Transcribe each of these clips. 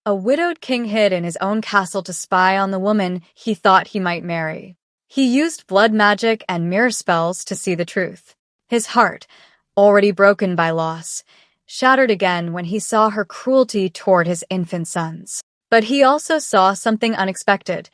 A widowed king hid in his own castle to spy on the woman he thought he might marry. He used blood magic and mirror spells to see the truth. His heart, already broken by loss, shattered again when he saw her cruelty toward his infant sons. But he also saw something unexpected: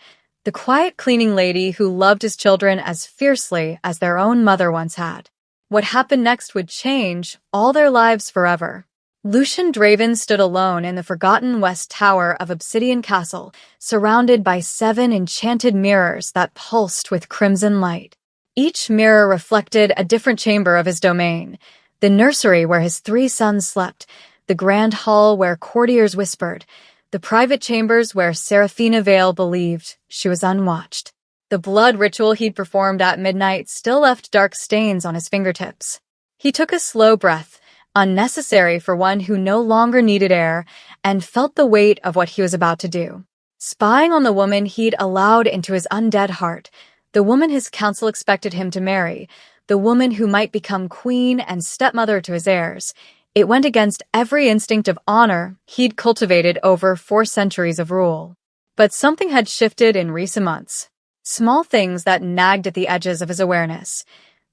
the quiet cleaning lady who loved his children as fiercely as their own mother once had. What happened next would change all their lives forever. Lucian Draven stood alone in the forgotten west tower of Obsidian Castle, surrounded by 7 enchanted mirrors that pulsed with crimson light. Each mirror reflected a different chamber of his domain: the nursery where his 3 sons slept, the grand hall where courtiers whispered, the private chambers where Seraphina Vale believed she was unwatched. The blood ritual he'd performed at midnight still left dark stains on his fingertips. He took a slow breath, unnecessary for one who no longer needed air, and felt the weight of what he was about to do. Spying on the woman he'd allowed into his undead heart, the woman his council expected him to marry, the woman who might become queen and stepmother to his heirs, it went against every instinct of honor he'd cultivated over 4 centuries of rule. But something had shifted in recent months. Small things that nagged at the edges of his awareness.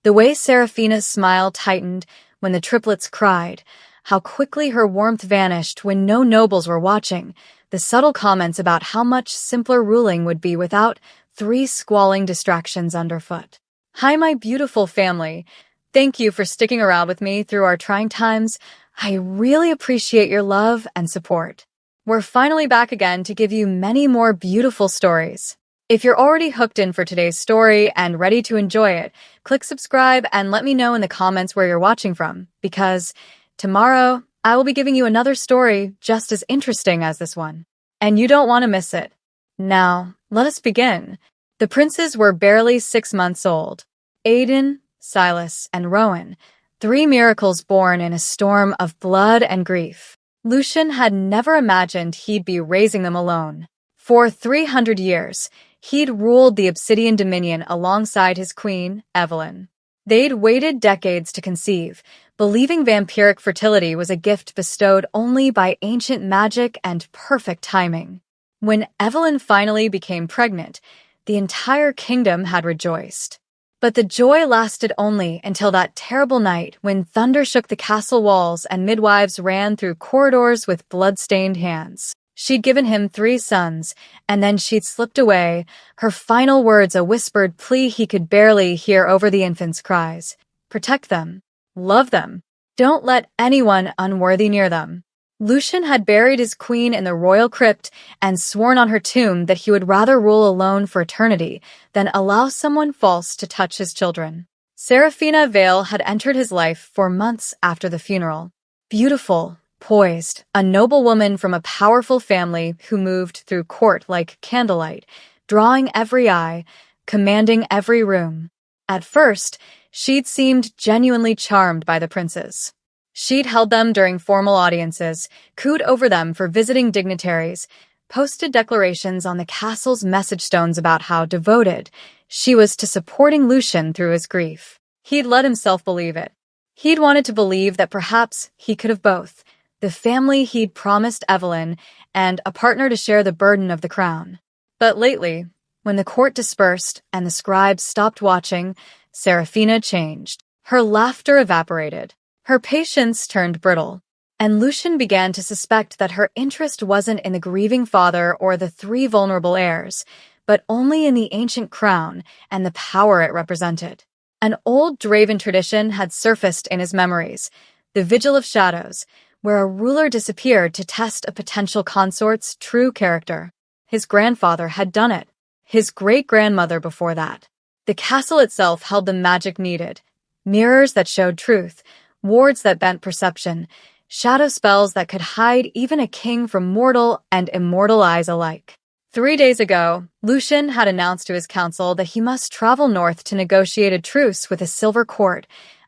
The way Seraphina's smile tightened when the triplets cried, how quickly her warmth vanished when no nobles were watching, the subtle comments about how much simpler ruling would be without 3 squalling distractions underfoot. Hi, my beautiful family. Thank you for sticking around with me through our trying times. I really appreciate your love and support. We're finally back again to give you many more beautiful stories. If you're already hooked in for today's story and ready to enjoy it, click subscribe and let me know in the comments where you're watching from, because tomorrow I will be giving you another story just as interesting as this one, and you don't want to miss it. Now, let us begin. The princes were barely 6 months old. Aiden, Silas, and Rowan, 3 miracles born in a storm of blood and grief. Lucian had never imagined he'd be raising them alone. For 300 years, he'd ruled the Obsidian Dominion alongside his queen, Evelyn. They'd waited decades to conceive, believing vampiric fertility was a gift bestowed only by ancient magic and perfect timing. When Evelyn finally became pregnant, the entire kingdom had rejoiced. But the joy lasted only until that terrible night when thunder shook the castle walls and midwives ran through corridors with blood-stained hands. She'd given him 3 sons, and then she'd slipped away, her final words a whispered plea he could barely hear over the infants' cries. Protect them. Love them. Don't let anyone unworthy near them. Lucian had buried his queen in the royal crypt and sworn on her tomb that he would rather rule alone for eternity than allow someone false to touch his children. Seraphina Vale had entered his life 4 months after the funeral. Beautiful, poised, a noble woman from a powerful family who moved through court like candlelight, drawing every eye, commanding every room. At first, she'd seemed genuinely charmed by the princes. She'd held them during formal audiences, cooed over them for visiting dignitaries, posted declarations on the castle's message stones about how devoted she was to supporting Lucian through his grief. He'd let himself believe it. He'd wanted to believe that perhaps he could have both: the family he'd promised Evelyn and a partner to share the burden of the crown. But lately, when the court dispersed and the scribes stopped watching, Seraphina changed. Her laughter evaporated. Her patience turned brittle, and Lucian began to suspect that her interest wasn't in the grieving father or the 3 vulnerable heirs, but only in the ancient crown and the power it represented. An old Draven tradition had surfaced in his memories: the Vigil of Shadows, where a ruler disappeared to test a potential consort's true character. His grandfather had done it, his great-grandmother before that. The castle itself held the magic needed: mirrors that showed truth, wards that bent perception, shadow spells that could hide even a king from mortal and immortal eyes alike. 3 days ago, Lucian had announced to his council that he must travel north to negotiate a truce with the Silver Court,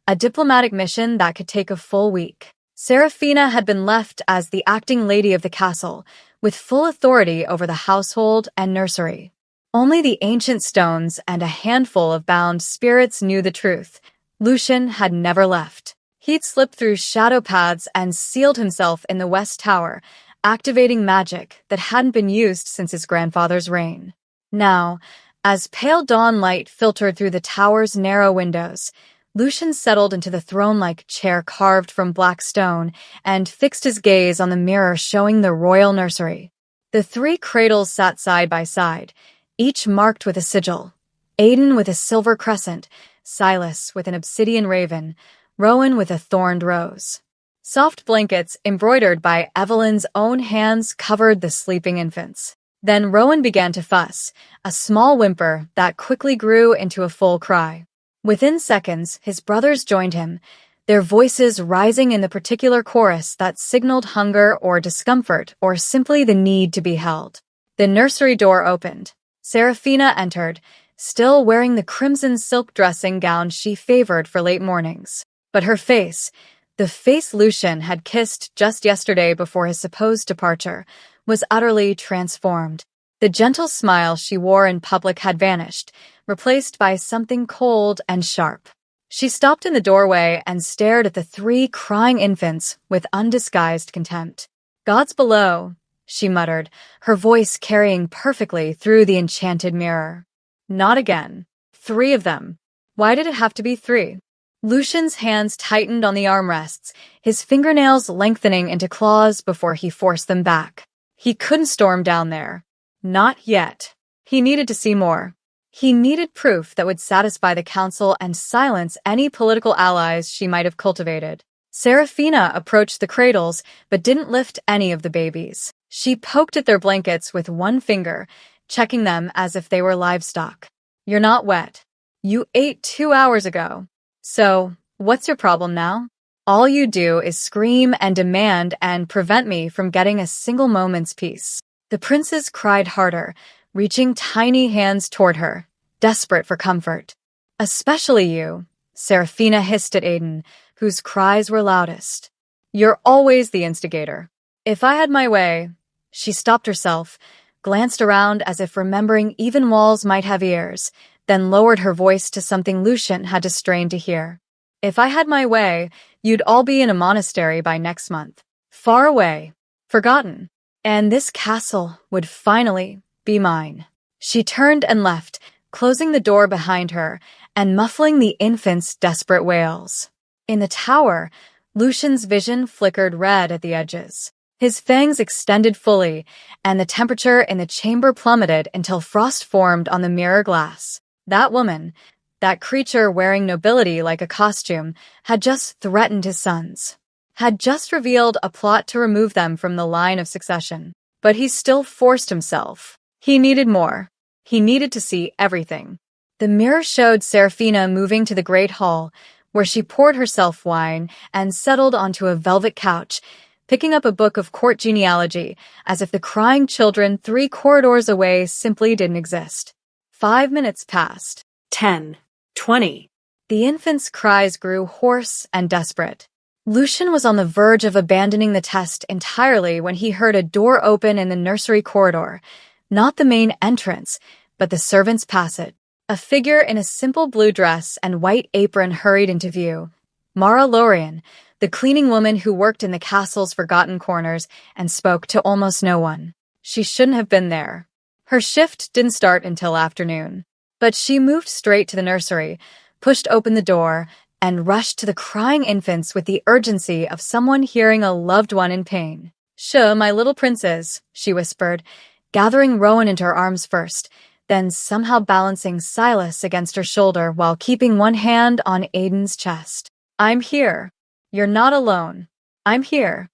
a diplomatic mission that could take a full week. Seraphina had been left as the acting lady of the castle, with full authority over the household and nursery. Only the ancient stones and a handful of bound spirits knew the truth. Lucian had never left. He'd slipped through shadow paths and sealed himself in the West Tower, activating magic that hadn't been used since his grandfather's reign. Now, as pale dawn light filtered through the tower's narrow windows, Lucian settled into the throne-like chair carved from black stone and fixed his gaze on the mirror showing the royal nursery. The three cradles sat side by side, each marked with a sigil. Aiden with a silver crescent, Silas with an obsidian raven, Rowan with a thorned rose. Soft blankets embroidered by Evelyn's own hands covered the sleeping infants. Then Rowan began to fuss, a small whimper that quickly grew into a full cry. Within seconds, his brothers joined him, their voices rising in the particular chorus that signaled hunger or discomfort or simply the need to be held. The nursery door opened. Seraphina entered, still wearing the crimson silk dressing gown she favored for late mornings. But her face, the face Lucian had kissed just yesterday before his supposed departure, was utterly transformed. The gentle smile she wore in public had vanished, replaced by something cold and sharp. She stopped in the doorway and stared at the three crying infants with undisguised contempt. "Gods below," she muttered, her voice carrying perfectly through the enchanted mirror. "Not again. 3 of them. Why did it have to be 3? Lucian's hands tightened on the armrests, his fingernails lengthening into claws before he forced them back. He couldn't storm down there. Not yet. He needed to see more. He needed proof that would satisfy the council and silence any political allies she might have cultivated. Seraphina approached the cradles, but didn't lift any of the babies. She poked at their blankets with one finger, checking them as if they were livestock. "You're not wet. You ate 2 hours ago. So, what's your problem now? All you do is scream and demand and prevent me from getting a single moment's peace." The princes cried harder, reaching tiny hands toward her, desperate for comfort. "Especially you," Seraphina hissed at Aiden, whose cries were loudest. "You're always the instigator. If I had my way—" She stopped herself, glanced around as if remembering even walls might have ears, then lowered her voice to something Lucian had to strain to hear. "If I had my way, you'd all be in a monastery by next month. Far away. Forgotten. And this castle would finally be mine." She turned and left, closing the door behind her and muffling the infant's desperate wails. In the tower, Lucian's vision flickered red at the edges. His fangs extended fully, and the temperature in the chamber plummeted until frost formed on the mirror glass. That woman, that creature wearing nobility like a costume, had just threatened his sons. Had just revealed a plot to remove them from the line of succession. But he still forced himself. He needed more. He needed to see everything. The mirror showed Seraphina moving to the great hall, where she poured herself wine and settled onto a velvet couch, picking up a book of court genealogy, as if the crying children 3 corridors away simply didn't exist. 5 minutes passed. 10. 20. The infant's cries grew hoarse and desperate. Lucian was on the verge of abandoning the test entirely when he heard a door open in the nursery corridor, not the main entrance, but the servants' passage. A figure in a simple blue dress and white apron hurried into view. Mara Lorien, the cleaning woman who worked in the castle's forgotten corners and spoke to almost no one. She shouldn't have been there. Her shift didn't start until afternoon. But she moved straight to the nursery, pushed open the door, and rushed to the crying infants with the urgency of someone hearing a loved one in pain. "Sure, my little princes," she whispered, gathering Rowan into her arms first, then somehow balancing Silas against her shoulder while keeping one hand on Aiden's chest. "I'm here. You're not alone. I'm here."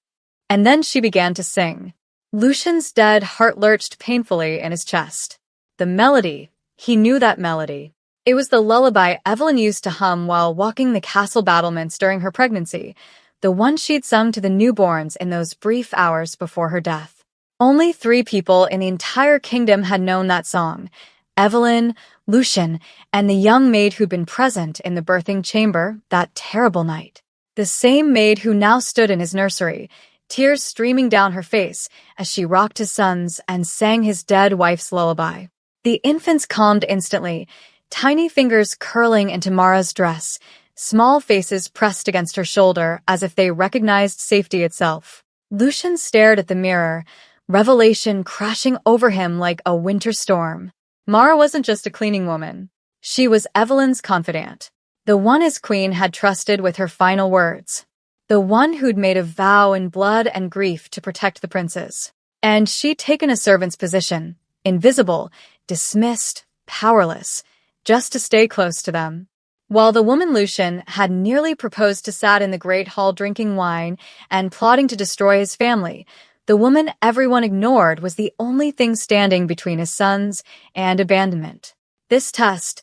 And then she began to sing. Lucian's dead heart lurched painfully in his chest. The melody, he knew that melody. It was the lullaby Evelyn used to hum while walking the castle battlements during her pregnancy, the one she'd sung to the newborns in those brief hours before her death. Only 3 people in the entire kingdom had known that song: Evelyn, Lucian, and the young maid who'd been present in the birthing chamber that terrible night. The same maid who now stood in his nursery, tears streaming down her face as she rocked his sons and sang his dead wife's lullaby. The infants calmed instantly, tiny fingers curling into Mara's dress, small faces pressed against her shoulder as if they recognized safety itself. Lucian stared at the mirror, revelation crashing over him like a winter storm. Mara wasn't just a cleaning woman. She was Evelyn's confidant, the one his queen had trusted with her final words, the one who'd made a vow in blood and grief to protect the princes. And she'd taken a servant's position, invisible, dismissed, powerless, just to stay close to them. While the woman Lucian had nearly proposed to sat in the great hall drinking wine and plotting to destroy his family, the woman everyone ignored was the only thing standing between his sons and abandonment. This test,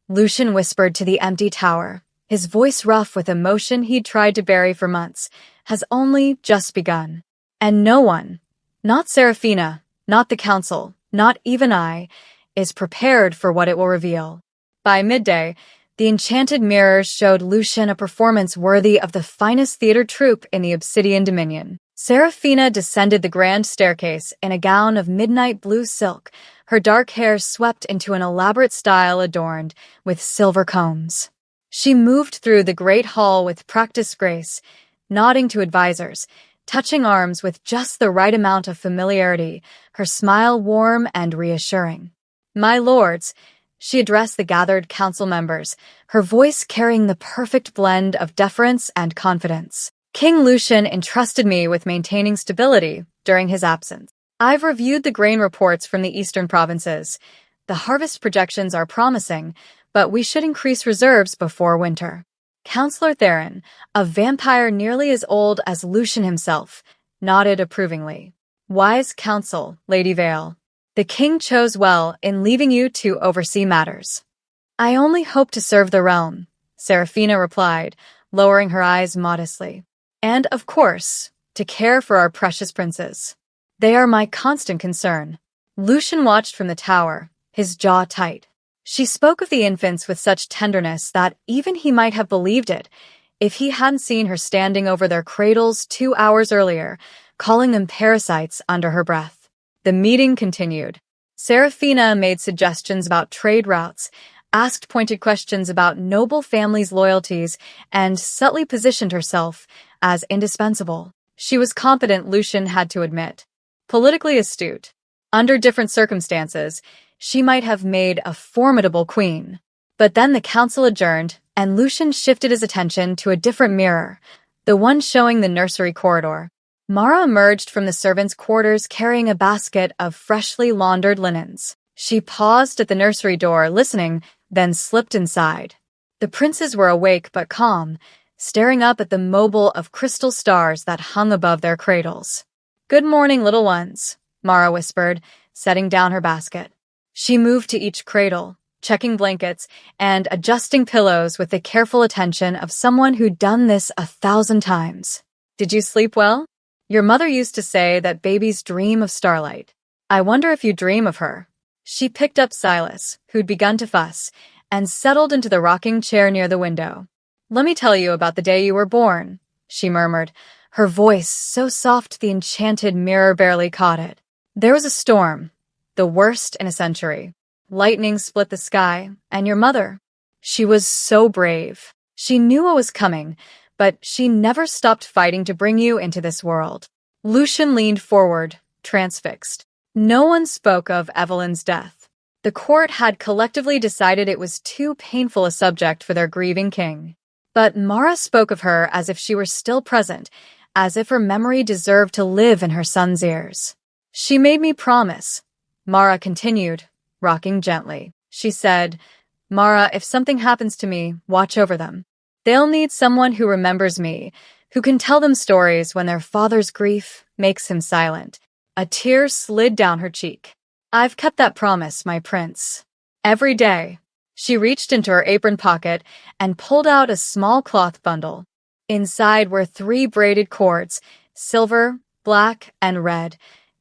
Lucian whispered to the empty tower, his voice rough with emotion he'd tried to bury for months, has only just begun. And no one, not Seraphina, not the council, not even I, is prepared for what it will reveal. By midday, the enchanted mirrors showed Lucian a performance worthy of the finest theater troupe in the Obsidian Dominion. Seraphina descended the grand staircase in a gown of midnight blue silk, her dark hair swept into an elaborate style adorned with silver combs. She moved through the great hall with practiced grace, nodding to advisors, touching arms with just the right amount of familiarity, her smile warm and reassuring. "My lords," she addressed the gathered council members, her voice carrying the perfect blend of deference and confidence. "King Lucian entrusted me with maintaining stability during his absence. I've reviewed the grain reports from the eastern provinces. The harvest projections are promising, but we should increase reserves before winter." Councillor Theron, a vampire nearly as old as Lucian himself, nodded approvingly. "Wise counsel, Lady Vale. The king chose well in leaving you to oversee matters." "I only hope to serve the realm," Seraphina replied, lowering her eyes modestly. "And, of course, to care for our precious princes. They are my constant concern." Lucian watched from the tower, his jaw tight. She spoke of the infants with such tenderness that even he might have believed it if he hadn't seen her standing over their cradles 2 hours earlier, calling them parasites under her breath. The meeting continued. Seraphina made suggestions about trade routes, asked pointed questions about noble families' loyalties, and subtly positioned herself as indispensable. She was competent, Lucian had to admit. Politically astute. Under different circumstances, she might have made a formidable queen. But then the council adjourned, and Lucian shifted his attention to a different mirror, the one showing the nursery corridor. Mara emerged from the servants' quarters carrying a basket of freshly laundered linens. She paused at the nursery door, listening, then slipped inside. The princes were awake but calm, staring up at the mobile of crystal stars that hung above their cradles. "Good morning, little ones," Mara whispered, setting down her basket. She moved to each cradle, checking blankets and adjusting pillows with the careful attention of someone who'd done this 1,000 times. "Did you sleep well? Your mother used to say that babies dream of starlight. I wonder if you dream of her." She picked up Silas, who'd begun to fuss, and settled into the rocking chair near the window. "Let me tell you about the day you were born," she murmured, her voice so soft the enchanted mirror barely caught it. "There was a storm, the worst in a century. Lightning split the sky, and your mother. She was so brave. She knew what was coming, but she never stopped fighting to bring you into this world." Lucian leaned forward, transfixed. No one spoke of Evelyn's death. The court had collectively decided it was too painful a subject for their grieving king. But Mara spoke of her as if she were still present, as if her memory deserved to live in her son's ears. "She made me promise," Mara continued, rocking gently. She said, "Mara, if something happens to me, watch over them. They'll need someone who remembers me, who can tell them stories when their father's grief makes him silent." A tear slid down her cheek. "I've kept that promise, my prince." Every day, she reached into her apron pocket and pulled out a small cloth bundle. Inside were 3 braided cords, silver, black, and red,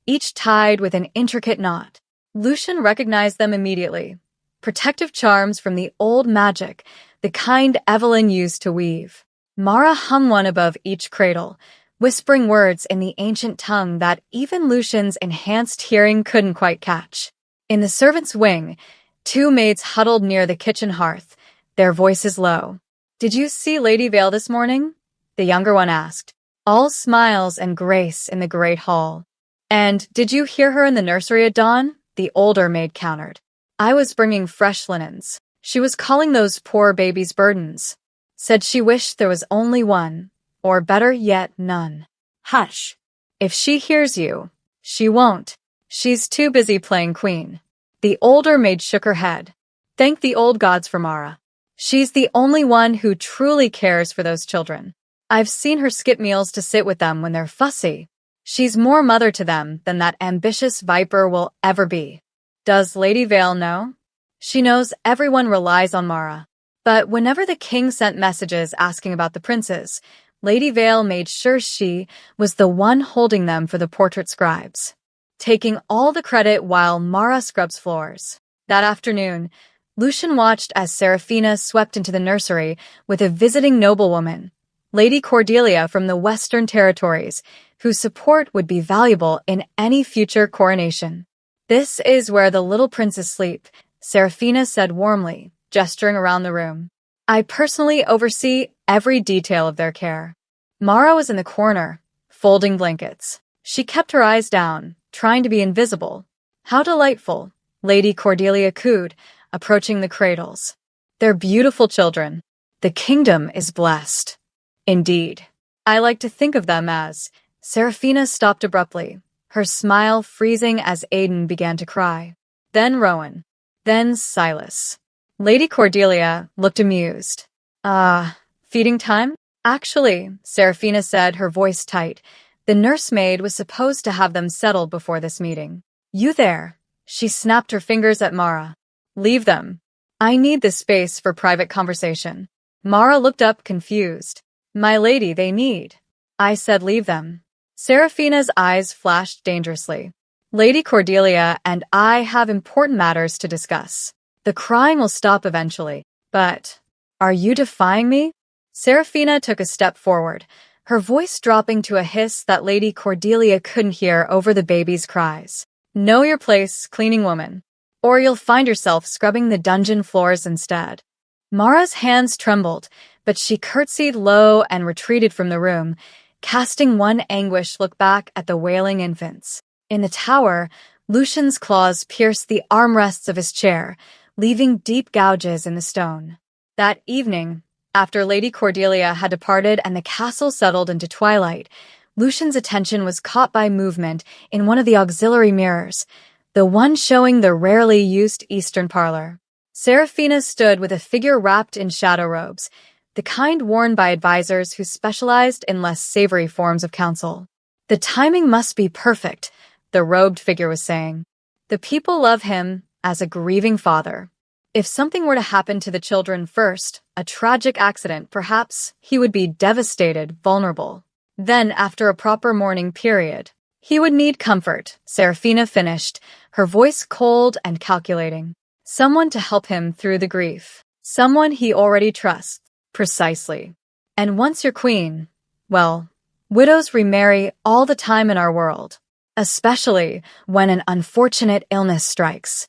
each tied with an intricate knot. Lucian recognized them immediately. Protective charms from the old magic, the kind Evelyn used to weave. Mara hung one above each cradle, whispering words in the ancient tongue that even Lucian's enhanced hearing couldn't quite catch. In the servants' wing, 2 maids huddled near the kitchen hearth, their voices low. "Did you see Lady Vale this morning?" the younger one asked. All smiles and grace in the great hall. "And did you hear her in the nursery at dawn?" the older maid countered. "I was bringing fresh linens. She was calling those poor babies burdens. Said she wished there was only one, or better yet, none." "Hush. If she hears you, she won't. She's too busy playing queen." The older maid shook her head. "Thank the old gods for Mara. She's the only one who truly cares for those children. I've seen her skip meals to sit with them when they're fussy. She's more mother to them than that ambitious viper will ever be." "Does Lady Vale know?" "She knows everyone relies on Mara. But whenever the king sent messages asking about the princes, Lady Vale made sure she was the one holding them for the portrait scribes, taking all the credit while Mara scrubs floors." That afternoon, Lucian watched as Seraphina swept into the nursery with a visiting noblewoman, Lady Cordelia from the Western Territories, whose support would be valuable in any future coronation. "This is where the little princes sleep," Seraphina said warmly, gesturing around the room. "I personally oversee every detail of their care." Mara was in the corner, folding blankets. She kept her eyes down, trying to be invisible. "How delightful," Lady Cordelia cooed, approaching the cradles. "They're beautiful children. The kingdom is blessed." "Indeed. I like to think of them as—" Seraphina stopped abruptly, her smile freezing as Aiden began to cry. "Then Rowan. Then Silas." Lady Cordelia looked amused. Feeding time?" "Actually," Seraphina said, her voice tight, "the nursemaid was supposed to have them settled before this meeting." "You there?" She snapped her fingers at Mara. "Leave them. I need this space for private conversation." Mara looked up confused. "My lady, they need." "I said leave them." Seraphina's eyes flashed dangerously. "Lady Cordelia and I have important matters to discuss. The crying will stop eventually, but— Are you defying me?" Seraphina took a step forward, her voice dropping to a hiss that Lady Cordelia couldn't hear over the baby's cries. "Know your place, cleaning woman, or you'll find yourself scrubbing the dungeon floors instead." Mara's hands trembled, but she curtsied low and retreated from the room, casting one anguished look back at the wailing infants. In the tower, Lucian's claws pierced the armrests of his chair, leaving deep gouges in the stone. That evening, after Lady Cordelia had departed and the castle settled into twilight, Lucian's attention was caught by movement in one of the auxiliary mirrors, the one showing the rarely used eastern parlor. Seraphina stood with a figure wrapped in shadow robes, the kind worn by advisors who specialized in less savory forms of counsel. "The timing must be perfect," the robed figure was saying. "The people love him as a grieving father. If something were to happen to the children first, a tragic accident perhaps, he would be devastated, vulnerable. Then, after a proper mourning period, he would need comfort," Seraphina finished, her voice cold and calculating. "Someone to help him through the grief. Someone he already trusts." "Precisely. And once you're queen, well, widows remarry all the time in our world, especially when an unfortunate illness strikes.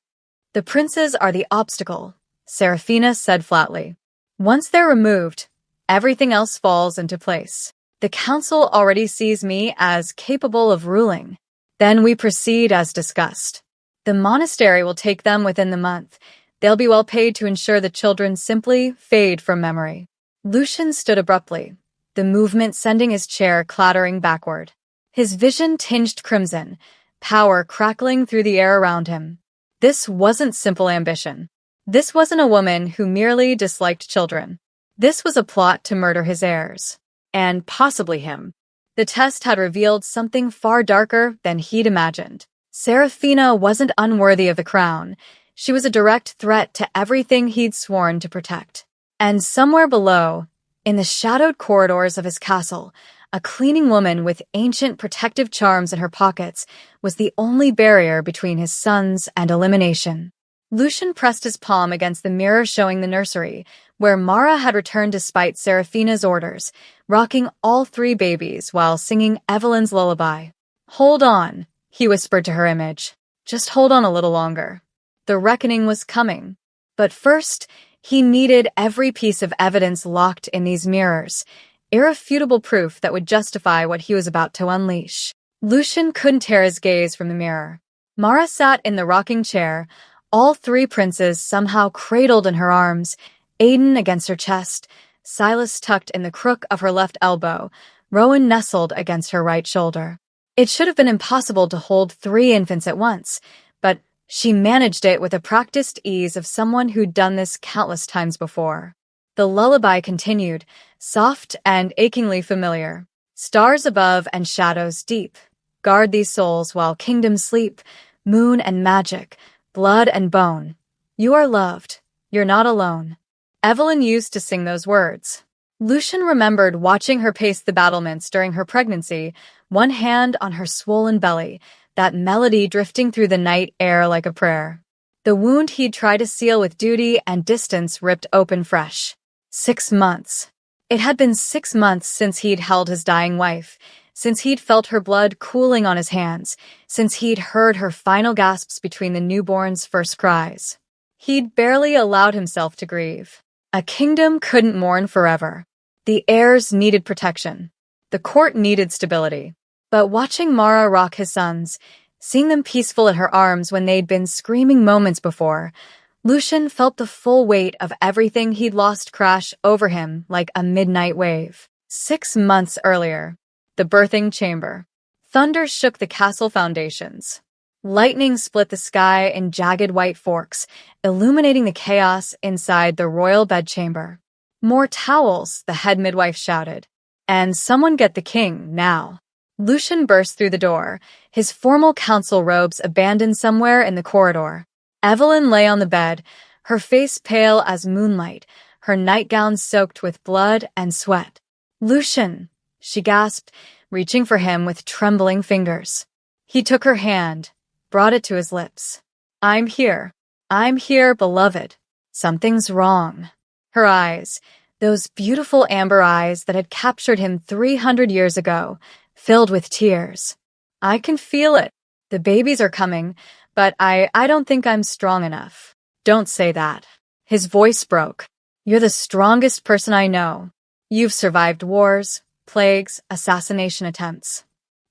The princes are the obstacle," Seraphina said flatly. "Once they're removed, everything else falls into place. The council already sees me as capable of ruling. Then we proceed as discussed. The monastery will take them within the month. They'll be well paid to ensure the children simply fade from memory." Lucian stood abruptly, the movement sending his chair clattering backward. His vision tinged crimson, power crackling through the air around him. This wasn't simple ambition. This wasn't a woman who merely disliked children. This was a plot to murder his heirs. And possibly him. The test had revealed something far darker than he'd imagined. Seraphina wasn't unworthy of the crown. She was a direct threat to everything he'd sworn to protect. And somewhere below, in the shadowed corridors of his castle, a cleaning woman with ancient protective charms in her pockets was the only barrier between his sons and elimination. Lucian pressed his palm against the mirror showing the nursery, where Mara had returned despite Seraphina's orders, rocking all three babies while singing Evelyn's lullaby. "Hold on," he whispered to her image. "Just hold on a little longer." The reckoning was coming. But first, he needed every piece of evidence locked in these mirrors, irrefutable proof that would justify what he was about to unleash. Lucian couldn't tear his gaze from the mirror. Mara sat in the rocking chair, all three princes somehow cradled in her arms, Aiden against her chest, Silas tucked in the crook of her left elbow, Rowan nestled against her right shoulder. It should have been impossible to hold three infants at once, but she managed it with the practiced ease of someone who'd done this countless times before. The lullaby continued, soft and achingly familiar. Stars above and shadows deep. Guard these souls while kingdoms sleep, moon and magic, blood and bone. You are loved. You're not alone. Evelyn used to sing those words. Lucian remembered watching her pace the battlements during her pregnancy, one hand on her swollen belly, that melody drifting through the night air like a prayer. The wound he'd tried to seal with duty and distance ripped open fresh. 6 months. It had been 6 months since he'd held his dying wife, since he'd felt her blood cooling on his hands, since he'd heard her final gasps between the newborn's first cries. He'd barely allowed himself to grieve. A kingdom couldn't mourn forever. The heirs needed protection. The court needed stability. But watching Mara rock his sons, seeing them peaceful in her arms when they'd been screaming moments before, Lucian felt the full weight of everything he'd lost crash over him like a midnight wave. 6 months earlier, the birthing chamber. Thunder shook the castle foundations. Lightning split the sky in jagged white forks, illuminating the chaos inside the royal bedchamber. More towels, the head midwife shouted. And someone get the king, now. Lucian burst through the door, his formal council robes abandoned somewhere in the corridor. Evelyn lay on the bed, her face pale as moonlight, her nightgown soaked with blood and sweat. "Lucian," she gasped, reaching for him with trembling fingers. He took her hand, brought it to his lips. I'm here, beloved. Something's wrong." Her eyes, those beautiful amber eyes that had captured him 300 years ago, filled with tears. "I can feel it. The babies are coming, but I don't think I'm strong enough." "Don't say that." His voice broke. "You're the strongest person I know. You've survived wars, plagues, assassination attempts.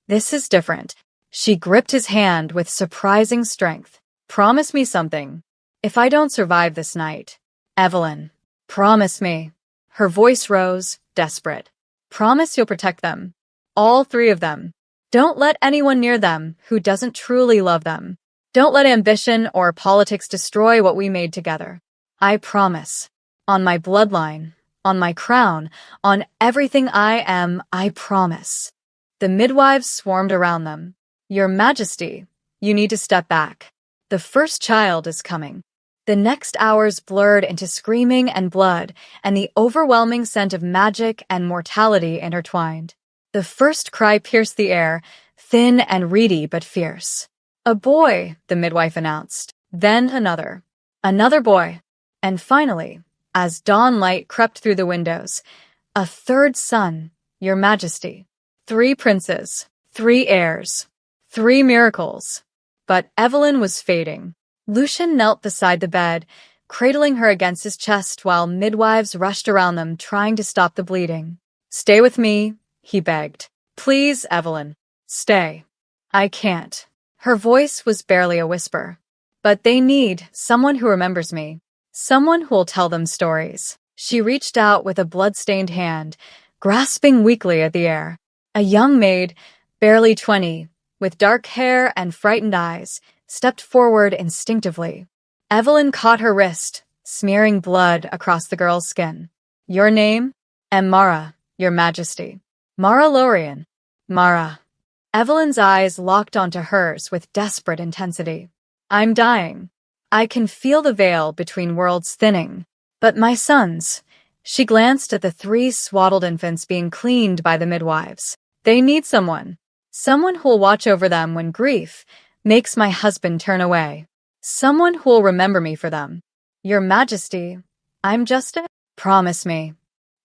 This is different." She gripped his hand with surprising strength. "Promise me something. If I don't survive this night, Evelyn, promise me." Her voice rose, desperate. "Promise you'll protect them. All 3 of them. Don't let anyone near them who doesn't truly love them. Don't let ambition or politics destroy what we made together. I promise. On my bloodline, on my crown, on everything I am, I promise." The midwives swarmed around them. "Your Majesty, you need to step back. The first child is coming." The next hours blurred into screaming and blood, and the overwhelming scent of magic and mortality intertwined. The first cry pierced the air, thin and reedy but fierce. "A boy," the midwife announced. Then another. Another boy. And finally, as dawn light crept through the windows, a third son, Your Majesty. 3 princes, 3 heirs, 3 miracles. But Evelyn was fading. Lucian knelt beside the bed, cradling her against his chest while midwives rushed around them trying to stop the bleeding. "Stay with me," he begged. "Please, Evelyn, stay." "I can't." Her voice was barely a whisper. "But they need someone who remembers me. Someone who'll tell them stories." She reached out with a blood-stained hand, grasping weakly at the air. A young maid, barely 20, with dark hair and frightened eyes, stepped forward instinctively. Evelyn caught her wrist, smearing blood across the girl's skin. "Your name?" "Mara, Your Majesty." "Mara Lorien." "Mara." Evelyn's eyes locked onto hers with desperate intensity. "I'm dying. I can feel the veil between worlds thinning. But my sons..." She glanced at the 3 swaddled infants being cleaned by the midwives. "They need someone. Someone who'll watch over them when grief makes my husband turn away. Someone who'll remember me for them. Your Majesty, I'm just a... Promise me."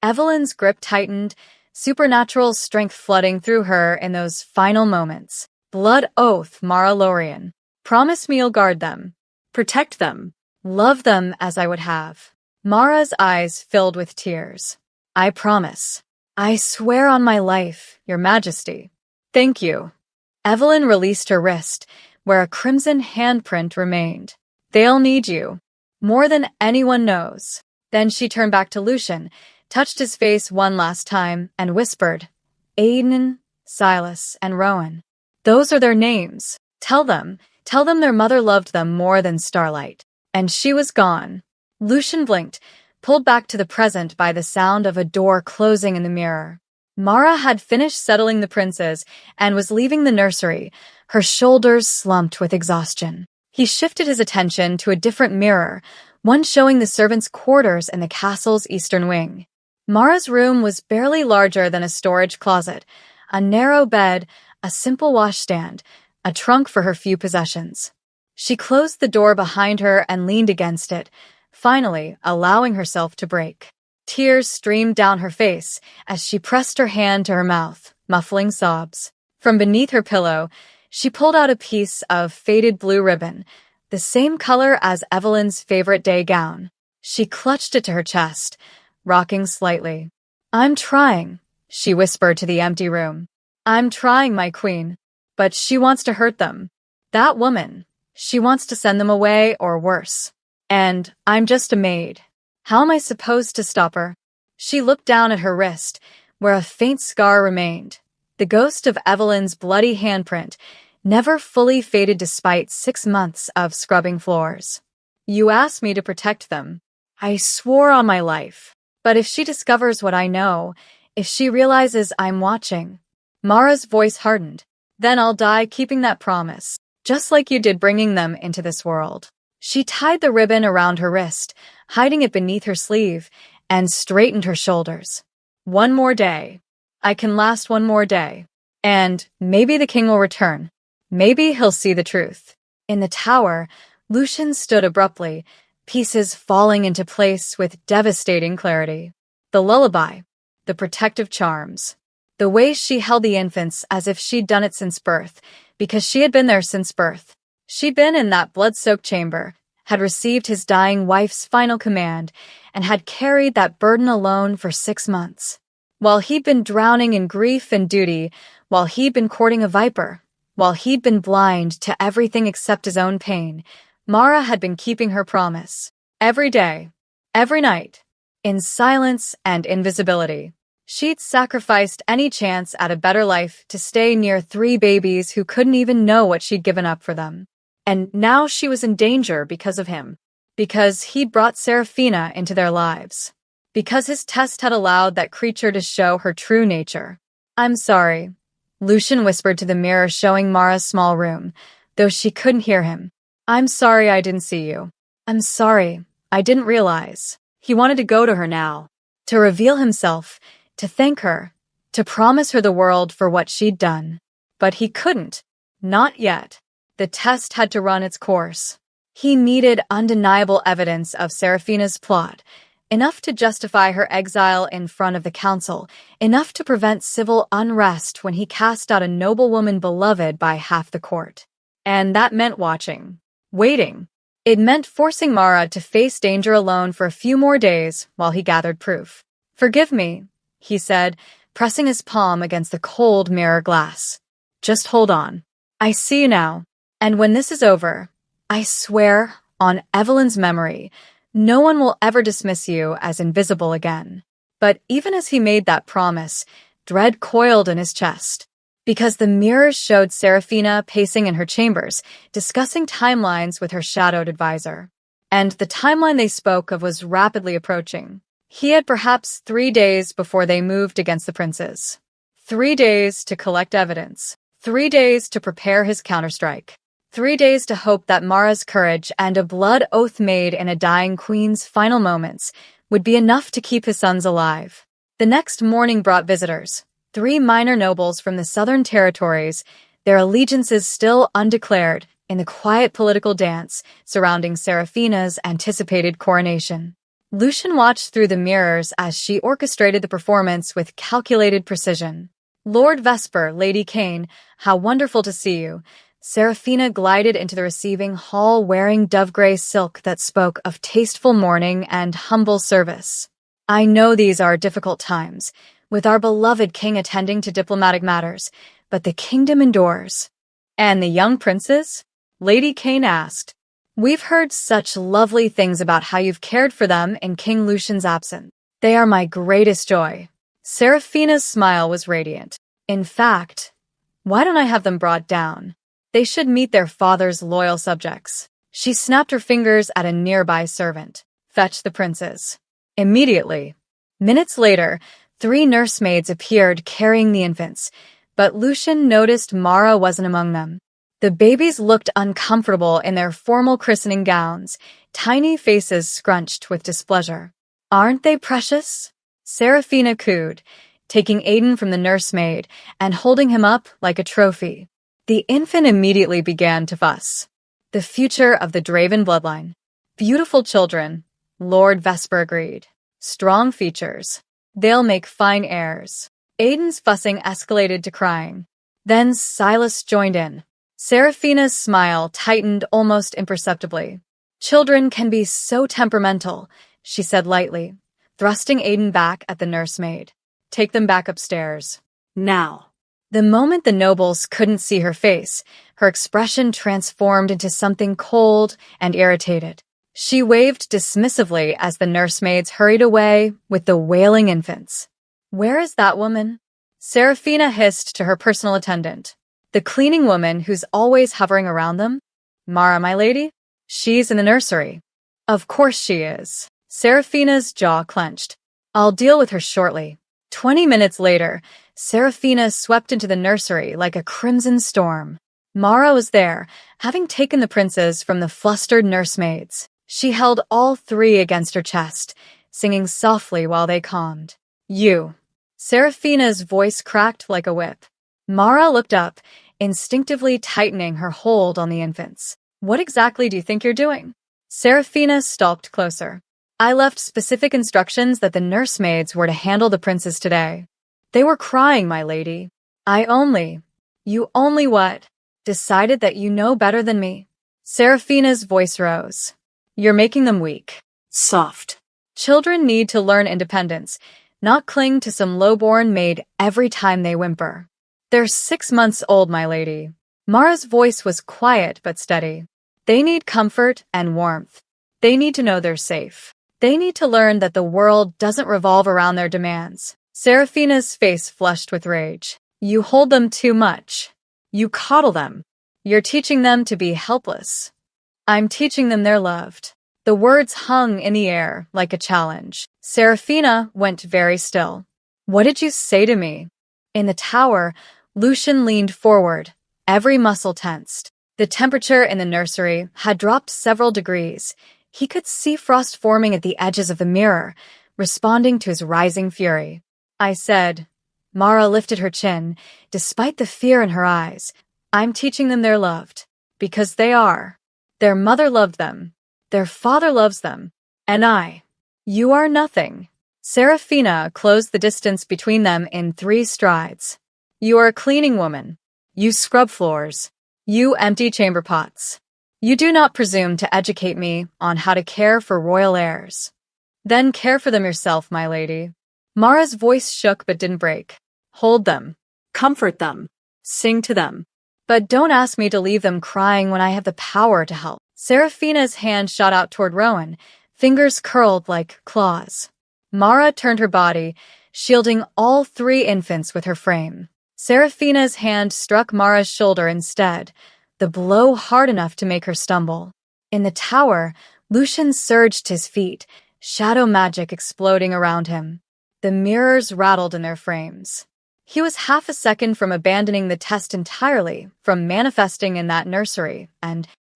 Evelyn's grip tightened, supernatural strength flooding through her in those final moments. "Blood oath, Mara Lorien. Promise me you'll guard them, protect them, love them as I would have." Mara's eyes filled with tears. "I promise." I swear on my life, Your Majesty. Thank you. Evelyn released her wrist, where a crimson handprint remained. They'll need you. More than anyone knows. Then she turned back to Lucian, touched his face one last time, and whispered, Aiden, Silas, and Rowan. Those are their names. Tell them their mother loved them more than Starlight. And she was gone. Lucian blinked, pulled back to the present by the sound of a door closing in the mirror. Mara had finished settling the princes and was leaving the nursery, her shoulders slumped with exhaustion. He shifted his attention to a different mirror, one showing the servants' quarters in the castle's eastern wing. Mara's room was barely larger than a storage closet, a narrow bed, a simple washstand, a trunk for her few possessions. She closed the door behind her and leaned against it, finally allowing herself to break. Tears streamed down her face as she pressed her hand to her mouth, muffling sobs. From beneath her pillow, she pulled out a piece of faded blue ribbon, the same color as Evelyn's favorite day gown. She clutched it to her chest, rocking slightly. I'm trying, she whispered to the empty room. I'm trying, my queen. But she wants to hurt them. That woman. She wants to send them away or worse. And I'm just a maid. How am I supposed to stop her? She looked down at her wrist, where a faint scar remained. The ghost of Evelyn's bloody handprint, never fully faded despite 6 months of scrubbing floors. You asked me to protect them. I swore on my life. But if she discovers what I know, if she realizes I'm watching, Mara's voice hardened. Then I'll die keeping that promise, just like you did bringing them into this world. She tied the ribbon around her wrist, hiding it beneath her sleeve, and straightened her shoulders. One more day. I can last one more day. And maybe the king will return. Maybe he'll see the truth. In the tower, Lucian stood abruptly, pieces falling into place with devastating clarity. The lullaby, the protective charms. The way she held the infants as if she'd done it since birth, because she had been there since birth. She'd been in that blood-soaked chamber, had received his dying wife's final command, and had carried that burden alone for 6 months. While he'd been drowning in grief and duty, while he'd been courting a viper, while he'd been blind to everything except his own pain, Mara had been keeping her promise. Every day, every night, in silence and invisibility. She'd sacrificed any chance at a better life to stay near 3 babies who couldn't even know what she'd given up for them. And now she was in danger because of him. Because he'd brought Serafina into their lives. Because his test had allowed that creature to show her true nature. I'm sorry, Lucian whispered to the mirror showing Mara's small room, though she couldn't hear him. I'm sorry I didn't see you. I'm sorry, I didn't realize. He wanted to go to her now. To reveal himself, to thank her, to promise her the world for what she'd done. But he couldn't. Not yet. The test had to run its course. He needed undeniable evidence of Serafina's plot, enough to justify her exile in front of the council, enough to prevent civil unrest when he cast out a noblewoman beloved by half the court. And that meant watching. Waiting. It meant forcing Mara to face danger alone for a few more days while he gathered proof. Forgive me, he said, pressing his palm against the cold mirror glass. Just hold on. I see you now. And when this is over, I swear, on Evelyn's memory, no one will ever dismiss you as invisible again. But even as he made that promise, dread coiled in his chest. Because the mirrors showed Serafina pacing in her chambers, discussing timelines with her shadowed advisor. And the timeline they spoke of was rapidly approaching. He had perhaps 3 days before they moved against the princes. 3 days to collect evidence. 3 days to prepare his counterstrike. 3 days to hope that Mara's courage and a blood oath made in a dying queen's final moments would be enough to keep his sons alive. The next morning brought visitors, 3 minor nobles from the southern territories, their allegiances still undeclared in the quiet political dance surrounding Serafina's anticipated coronation. Lucian watched through the mirrors as she orchestrated the performance with calculated precision. Lord Vesper, Lady Kane, how wonderful to see you. Serafina glided into the receiving hall wearing dove-gray silk that spoke of tasteful mourning and humble service. I know these are difficult times. with our beloved king attending to diplomatic matters, but the kingdom endures. And the young princes? Lady Kane asked. We've heard such lovely things about how you've cared for them in King Lucian's absence. They are my greatest joy. Seraphina's smile was radiant. In fact, why don't I have them brought down? They should meet their father's loyal subjects. She snapped her fingers at a nearby servant. Fetch the princes. Immediately. Minutes later, 3 nursemaids appeared carrying the infants, but Lucian noticed Mara wasn't among them. The babies looked uncomfortable in their formal christening gowns, tiny faces scrunched with displeasure. Aren't they precious? Seraphina cooed, taking Aiden from the nursemaid and holding him up like a trophy. The infant immediately began to fuss. The future of the Draven bloodline. Beautiful children, Lord Vesper agreed. Strong features. They'll make fine heirs. Aiden's fussing escalated to crying. Then Silas joined in. Seraphina's smile tightened almost imperceptibly. Children can be so temperamental, she said lightly, thrusting Aiden back at the nursemaid. Take them back upstairs. Now. The moment the nobles couldn't see her face, her expression transformed into something cold and irritated. She waved dismissively as the nursemaids hurried away with the wailing infants. Where is that woman? Seraphina hissed to her personal attendant. The cleaning woman who's always hovering around them? Mara, my lady? She's in the nursery. Of course she is. Seraphina's jaw clenched. I'll deal with her shortly. 20 minutes later, Seraphina swept into the nursery like a crimson storm. Mara was there, having taken the princes from the flustered nursemaids. She held all 3 against her chest, singing softly while they calmed. You. Seraphina's voice cracked like a whip. Mara looked up, instinctively tightening her hold on the infants. What exactly do you think you're doing? Seraphina stalked closer. I left specific instructions that the nursemaids were to handle the princes today. They were crying, my lady. You only what? Decided that you know better than me. Seraphina's voice rose. You're making them weak. Soft. Children need to learn independence, not cling to some lowborn maid every time they whimper. They're 6 months old, my lady. Mara's voice was quiet but steady. They need comfort and warmth. They need to know they're safe. They need to learn that the world doesn't revolve around their demands. Seraphina's face flushed with rage. You hold them too much. You coddle them. You're teaching them to be helpless. I'm teaching them they're loved. The words hung in the air like a challenge. Seraphina went very still. What did you say to me? In the tower, Lucian leaned forward, every muscle tensed. The temperature in the nursery had dropped several degrees. He could see frost forming at the edges of the mirror, responding to his rising fury. I said. Mara lifted her chin, despite the fear in her eyes. I'm teaching them they're loved. Because they are. Their mother loved them. Their father loves them. And I. You are nothing. Seraphina closed the distance between them in 3 strides. You are a cleaning woman. You scrub floors. You empty chamber pots. You do not presume to educate me on how to care for royal heirs. Then care for them yourself, my lady. Mara's voice shook but didn't break. Hold them. Comfort them. Sing to them. But don't ask me to leave them crying when I have the power to help. Seraphina's hand shot out toward Rowan, fingers curled like claws. Mara turned her body, shielding all 3 infants with her frame. Seraphina's hand struck Mara's shoulder instead, the blow hard enough to make her stumble. In the tower, Lucian surged to his feet, shadow magic exploding around him. The mirrors rattled in their frames. He was half a second from abandoning the test entirely, from manifesting in that nursery,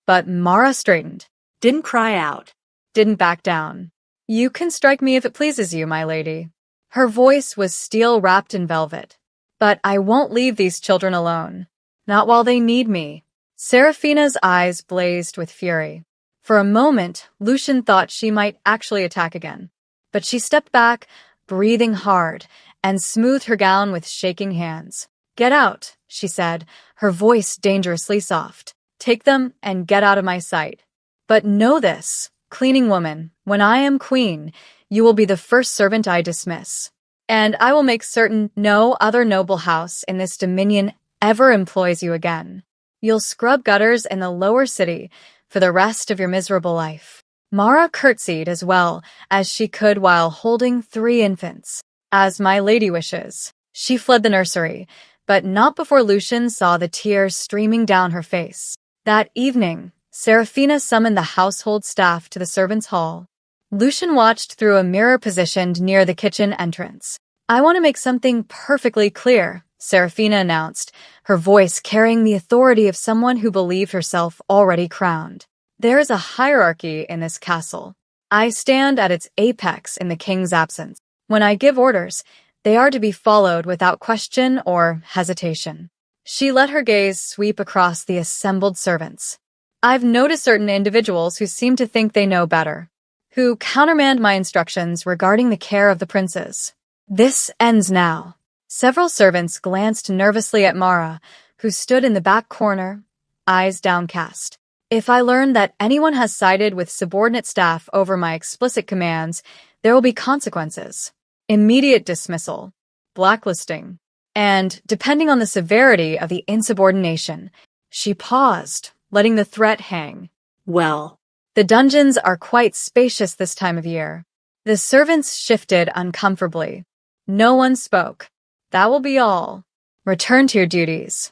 but Mara straightened. Didn't cry out. Didn't back down. You can strike me if it pleases you, my lady. Her voice was steel wrapped in velvet. But I won't leave these children alone. Not while they need me. Seraphina's eyes blazed with fury. For a moment, Lucian thought she might actually attack again. But she stepped back, breathing hard, and smoothed her gown with shaking hands. Get out, she said, her voice dangerously soft. Take them and get out of my sight. But know this, cleaning woman, when I am queen, you will be the first servant I dismiss. and I will make certain no other noble house in this dominion ever employs you again. You'll scrub gutters in the lower city for the rest of your miserable life." Mara curtsied as well as she could while holding 3 infants. "As my lady wishes." She fled the nursery, but not before Lucian saw the tears streaming down her face. That evening, Serafina summoned the household staff to the servants' hall. Lucian watched through a mirror positioned near the kitchen entrance. "I want to make something perfectly clear," Serafina announced, her voice carrying the authority of someone who believed herself already crowned. "There is a hierarchy in this castle. I stand at its apex in the king's absence. When I give orders, they are to be followed without question or hesitation." She let her gaze sweep across the assembled servants. "I've noticed certain individuals who seem to think they know better, who countermand my instructions regarding the care of the princes. This ends now." Several servants glanced nervously at Mara, who stood in the back corner, eyes downcast. "If I learn that anyone has sided with subordinate staff over my explicit commands, there will be consequences. Immediate dismissal, blacklisting, and, depending on the severity of the insubordination." She paused, letting the threat hang. "Well, the dungeons are quite spacious this time of year." The servants shifted uncomfortably. No one spoke. "That will be all. Return to your duties."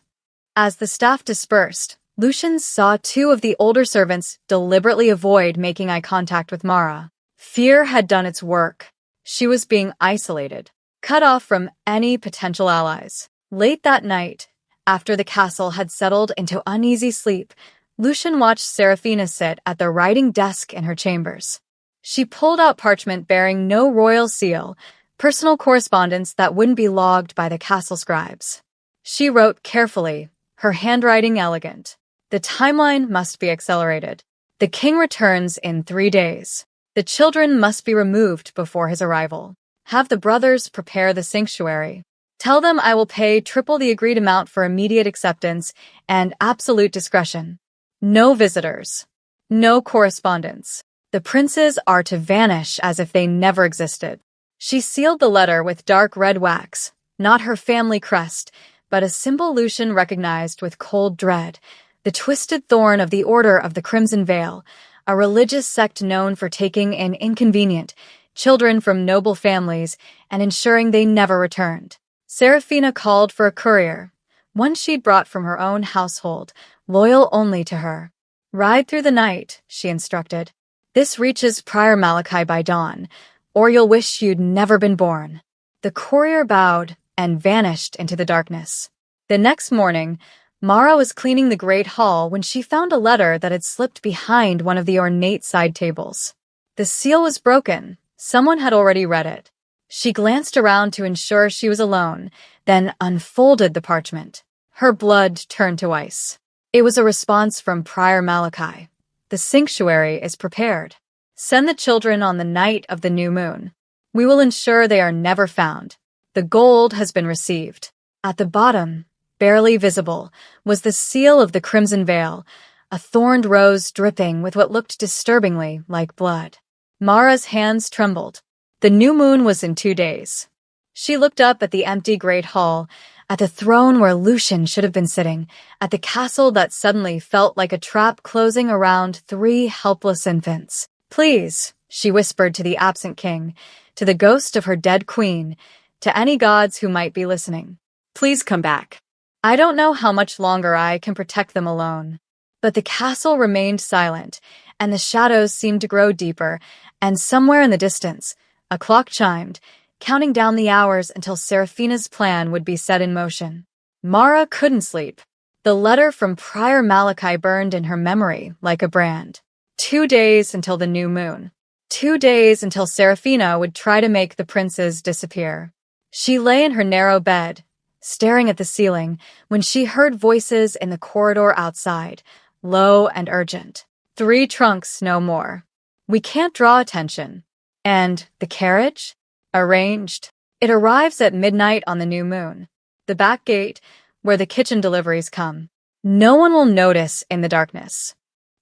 As the staff dispersed, Lucian saw 2 of the older servants deliberately avoid making eye contact with Mara. Fear had done its work. She was being isolated, cut off from any potential allies. Late that night, after the castle had settled into uneasy sleep, Lucian watched Serafina sit at the writing desk in her chambers. She pulled out parchment bearing no royal seal, personal correspondence that wouldn't be logged by the castle scribes. She wrote carefully, her handwriting elegant. The timeline must be accelerated. The king returns in 3 days. The children must be removed before his arrival. Have the brothers prepare the sanctuary. Tell them I will pay triple the agreed amount for immediate acceptance and absolute discretion. No visitors. No correspondence. The princes are to vanish as if they never existed. She sealed the letter with dark red wax, not her family crest, but a symbol Lucian recognized with cold dread, the twisted thorn of the Order of the Crimson Veil, a religious sect known for taking in inconvenient children from noble families and ensuring they never returned. Serafina called for a courier, one she'd brought from her own household, loyal only to her. "Ride through the night," she instructed. "This reaches Prior Malachi by dawn, or you'll wish you'd never been born." The courier bowed and vanished into the darkness. The next morning, Mara was cleaning the great hall when she found a letter that had slipped behind one of the ornate side tables. The seal was broken. Someone had already read it. She glanced around to ensure she was alone, then unfolded the parchment. Her blood turned to ice. It was a response from Prior Malachi. "The sanctuary is prepared. Send the children on the night of the new moon. We will ensure they are never found. The gold has been received." At the bottom, barely visible, was the seal of the Crimson Veil, a thorned rose dripping with what looked disturbingly like blood. Mara's hands trembled. The new moon was in 2 days. She looked up at the empty great hall, at the throne where Lucian should have been sitting, at the castle that suddenly felt like a trap closing around 3 helpless infants. "Please," she whispered to the absent king, to the ghost of her dead queen, to any gods who might be listening. "Please come back. I don't know how much longer I can protect them alone." But the castle remained silent, and the shadows seemed to grow deeper, and somewhere in the distance, a clock chimed, counting down the hours until Serafina's plan would be set in motion. Mara couldn't sleep. The letter from Prior Malachi burned in her memory like a brand. 2 days until the new moon. 2 days until Serafina would try to make the princes disappear. She lay in her narrow bed, staring at the ceiling, when she heard voices in the corridor outside, low and urgent. 3 trunks, no more. We can't draw attention. And the carriage? Arranged. It arrives at midnight on the new moon. The back gate, where the kitchen deliveries come. No one will notice in the darkness.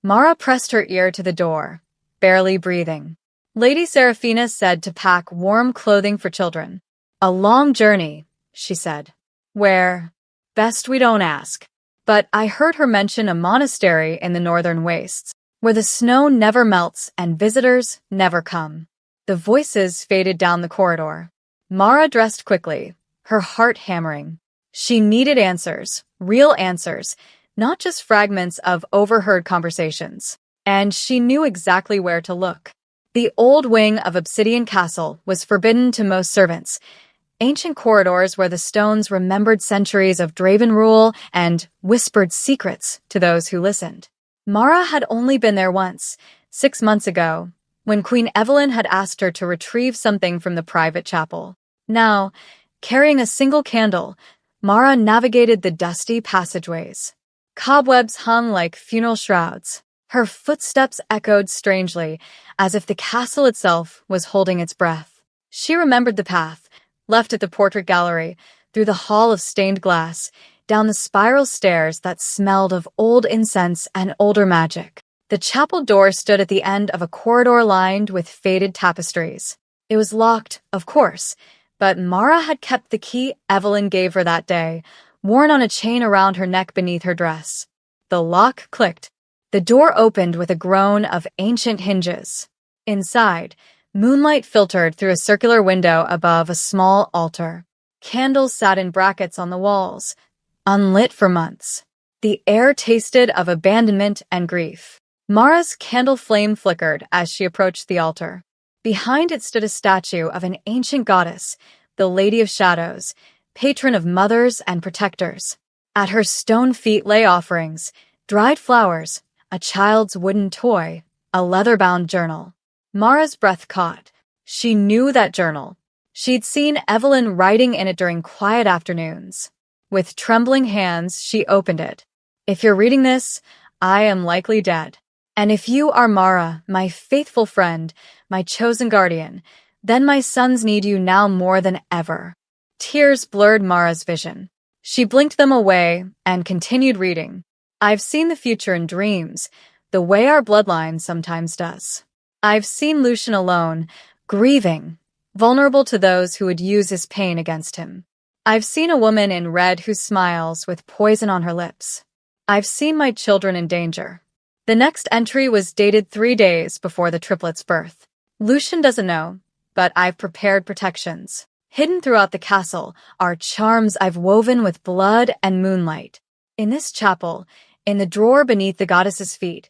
Mara pressed her ear to the door, barely breathing. Lady Serafina said to pack warm clothing for children. "A long journey," she said. "Where? Best we don't ask." But I heard her mention a monastery in the northern wastes, where the snow never melts and visitors never come. The voices faded down the corridor. Mara dressed quickly, her heart hammering. She needed answers, real answers, not just fragments of overheard conversations. And she knew exactly where to look. The old wing of Obsidian Castle was forbidden to most servants. Ancient corridors where the stones remembered centuries of Draven rule and whispered secrets to those who listened. Mara had only been there once, 6 months ago, when Queen Evelyn had asked her to retrieve something from the private chapel. Now, carrying a single candle, Mara navigated the dusty passageways. Cobwebs hung like funeral shrouds. Her footsteps echoed strangely, as if the castle itself was holding its breath. She remembered the path, left at the portrait gallery, through the hall of stained glass, down the spiral stairs that smelled of old incense and older magic. The chapel door stood at the end of a corridor lined with faded tapestries. It was locked, of course, but Mara had kept the key Evelyn gave her that day, worn on a chain around her neck beneath her dress. The lock clicked. The door opened with a groan of ancient hinges. Inside, moonlight filtered through a circular window above a small altar. Candles sat in brackets on the walls, unlit for months. The air tasted of abandonment and grief. Mara's candle flame flickered as she approached the altar. Behind it stood a statue of an ancient goddess, the Lady of Shadows, patron of mothers and protectors. At her stone feet lay offerings, dried flowers, a child's wooden toy, a leather-bound journal. Mara's breath caught. She knew that journal. She'd seen Evelyn writing in it during quiet afternoons. With trembling hands, she opened it. "If you're reading this, I am likely dead. And if you are Mara, my faithful friend, my chosen guardian, then my sons need you now more than ever." Tears blurred Mara's vision. She blinked them away and continued reading. "I've seen the future in dreams, the way our bloodline sometimes does. I've seen Lucian alone, grieving, vulnerable to those who would use his pain against him. I've seen a woman in red who smiles with poison on her lips. I've seen my children in danger." The next entry was dated 3 days before the triplets' birth. "Lucian doesn't know, but I've prepared protections. Hidden throughout the castle are charms I've woven with blood and moonlight. In this chapel, in the drawer beneath the goddess's feet,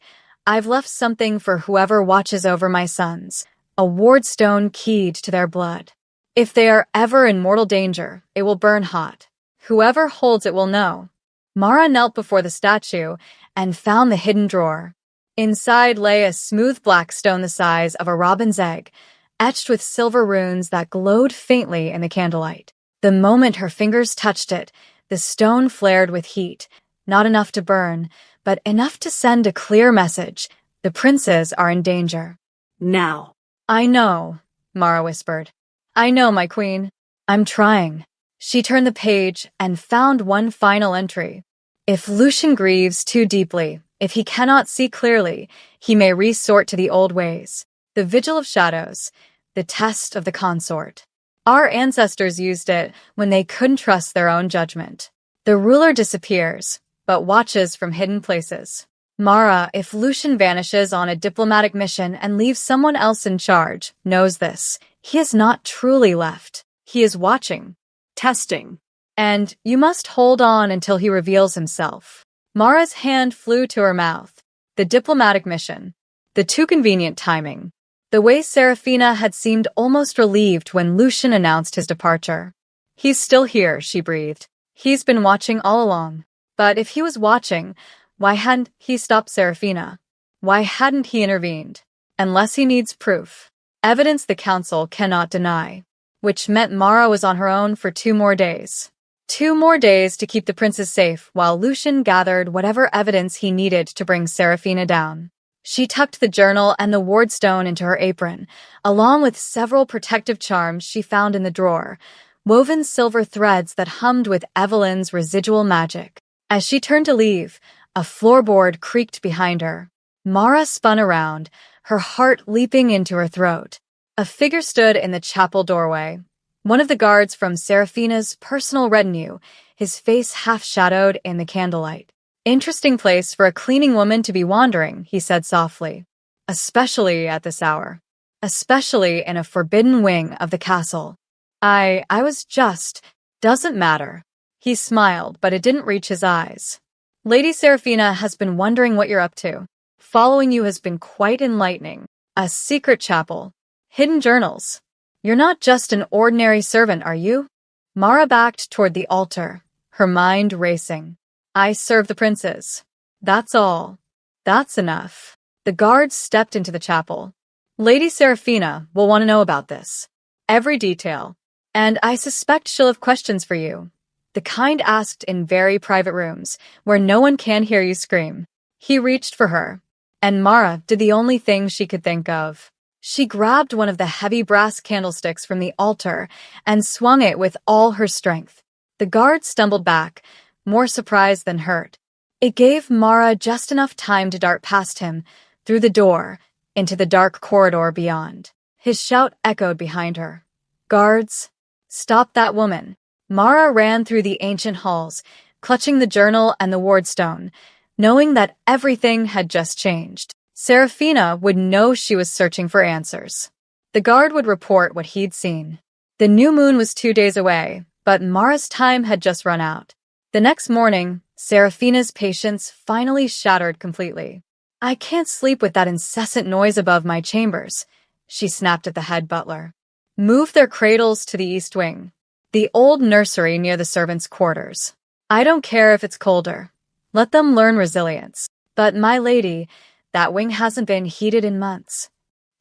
I've left something for whoever watches over my sons, a ward stone keyed to their blood. If they are ever in mortal danger, it will burn hot. Whoever holds it will know." Mara knelt before the statue and found the hidden drawer. Inside lay a smooth black stone the size of a robin's egg, etched with silver runes that glowed faintly in the candlelight. The moment her fingers touched it, the stone flared with heat, not enough to burn, but enough to send a clear message. The princes are in danger. "Now." "I know," Mara whispered. "I know, my queen. I'm trying." She turned the page and found one final entry. "If Lucian grieves too deeply, if he cannot see clearly, he may resort to the old ways. The vigil of shadows, the test of the consort. Our ancestors used it when they couldn't trust their own judgment. The ruler disappears, but watches from hidden places. Mara, if Lucian vanishes on a diplomatic mission and leaves someone else in charge, knows this. He is not truly left. He is watching, testing. And you must hold on until he reveals himself." Mara's hand flew to her mouth. The diplomatic mission. The too convenient timing. The way Seraphina had seemed almost relieved when Lucian announced his departure. "He's still here," she breathed. "He's been watching all along." But if he was watching, why hadn't he stopped Seraphina? Why hadn't he intervened? Unless he needs proof. Evidence the council cannot deny. Which meant Mara was on her own for 2 more days. 2 more days to keep the princes safe while Lucian gathered whatever evidence he needed to bring Seraphina down. She tucked the journal and the wardstone into her apron, along with several protective charms she found in the drawer, woven silver threads that hummed with Evelyn's residual magic. As she turned to leave, a floorboard creaked behind her. Mara spun around, her heart leaping into her throat. A figure stood in the chapel doorway, One of the guards from Seraphina's personal retinue, his face half-shadowed in the candlelight. "Interesting place for a cleaning woman to be wandering," he said softly. "Especially at this hour. Especially in a forbidden wing of the castle. I was just, doesn't matter." He smiled, but it didn't reach his eyes. "Lady Seraphina has been wondering what you're up to. Following you has been quite enlightening. A secret chapel. Hidden journals. You're not just an ordinary servant, are you?" Mara backed toward the altar, her mind racing. "I serve the princes. That's all. That's enough." The guards stepped into the chapel. "Lady Seraphina will want to know about this. Every detail. And I suspect she'll have questions for you. The kind asked in very private rooms, where no one can hear you scream." He reached for her, and Mara did the only thing she could think of. She grabbed one of the heavy brass candlesticks from the altar and swung it with all her strength. The guard stumbled back, more surprised than hurt. It gave Mara just enough time to dart past him, through the door, into the dark corridor beyond. His shout echoed behind her. "Guards, stop that woman." Mara ran through the ancient halls, clutching the journal and the wardstone, knowing that everything had just changed. Seraphina would know she was searching for answers. The guard would report what he'd seen. The new moon was 2 days away, but Mara's time had just run out. The next morning, Seraphina's patience finally shattered completely. "I can't sleep with that incessant noise above my chambers," she snapped at the head butler. "Move their cradles to the east wing, the old nursery near the servants' quarters. I don't care if it's colder. Let them learn resilience. But, my lady, that wing hasn't been heated in months.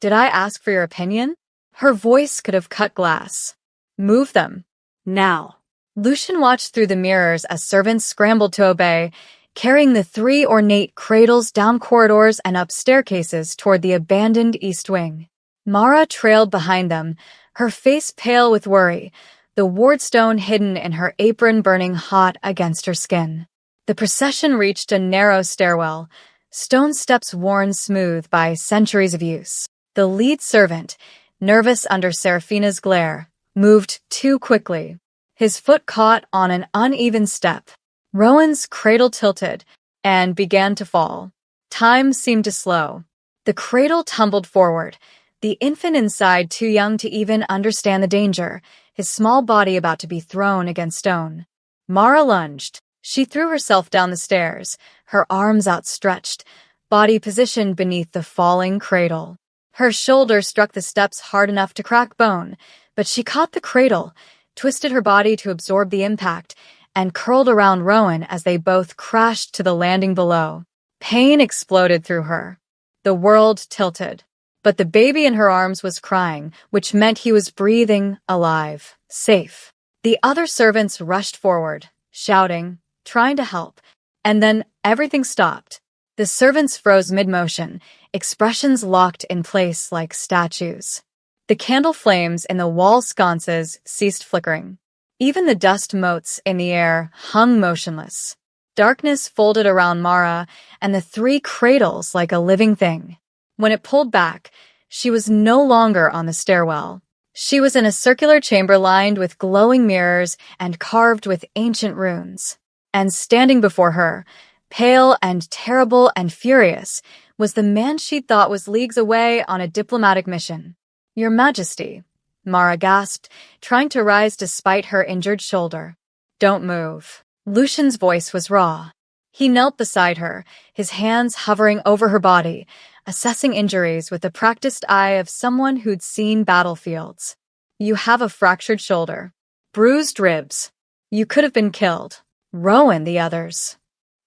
Did I ask for your opinion?" Her voice could have cut glass. "Move them. Now." Lucian watched through the mirrors as servants scrambled to obey, carrying the 3 ornate cradles down corridors and up staircases toward the abandoned east wing. Mara trailed behind them, her face pale with worry, the wardstone hidden in her apron burning hot against her skin. The procession reached a narrow stairwell, stone steps worn smooth by centuries of use. The lead servant, nervous under Seraphina's glare, moved too quickly. His foot caught on an uneven step. Rowan's cradle tilted and began to fall. Time seemed to slow. The cradle tumbled forward, the infant inside too young to even understand the danger, his small body about to be thrown against stone. Mara lunged. She threw herself down the stairs, her arms outstretched, body positioned beneath the falling cradle. Her shoulder struck the steps hard enough to crack bone, but she caught the cradle, twisted her body to absorb the impact, and curled around Rowan as they both crashed to the landing below. Pain exploded through her. The world tilted. But the baby in her arms was crying, which meant he was breathing, alive, safe. The other servants rushed forward, shouting, trying to help, and then everything stopped. The servants froze mid-motion, expressions locked in place like statues. The candle flames in the wall sconces ceased flickering. Even the dust motes in the air hung motionless. Darkness folded around Mara and the 3 cradles like a living thing. When it pulled back, she was no longer on the stairwell. She was in a circular chamber lined with glowing mirrors and carved with ancient runes. And standing before her, pale and terrible and furious, was the man she'd thought was leagues away on a diplomatic mission. "Your Majesty," Mara gasped, trying to rise despite her injured shoulder. "Don't move." Lucian's voice was raw. He knelt beside her, his hands hovering over her body, assessing injuries with the practiced eye of someone who'd seen battlefields. "You have a fractured shoulder, bruised ribs. You could have been killed. Rowan, the others,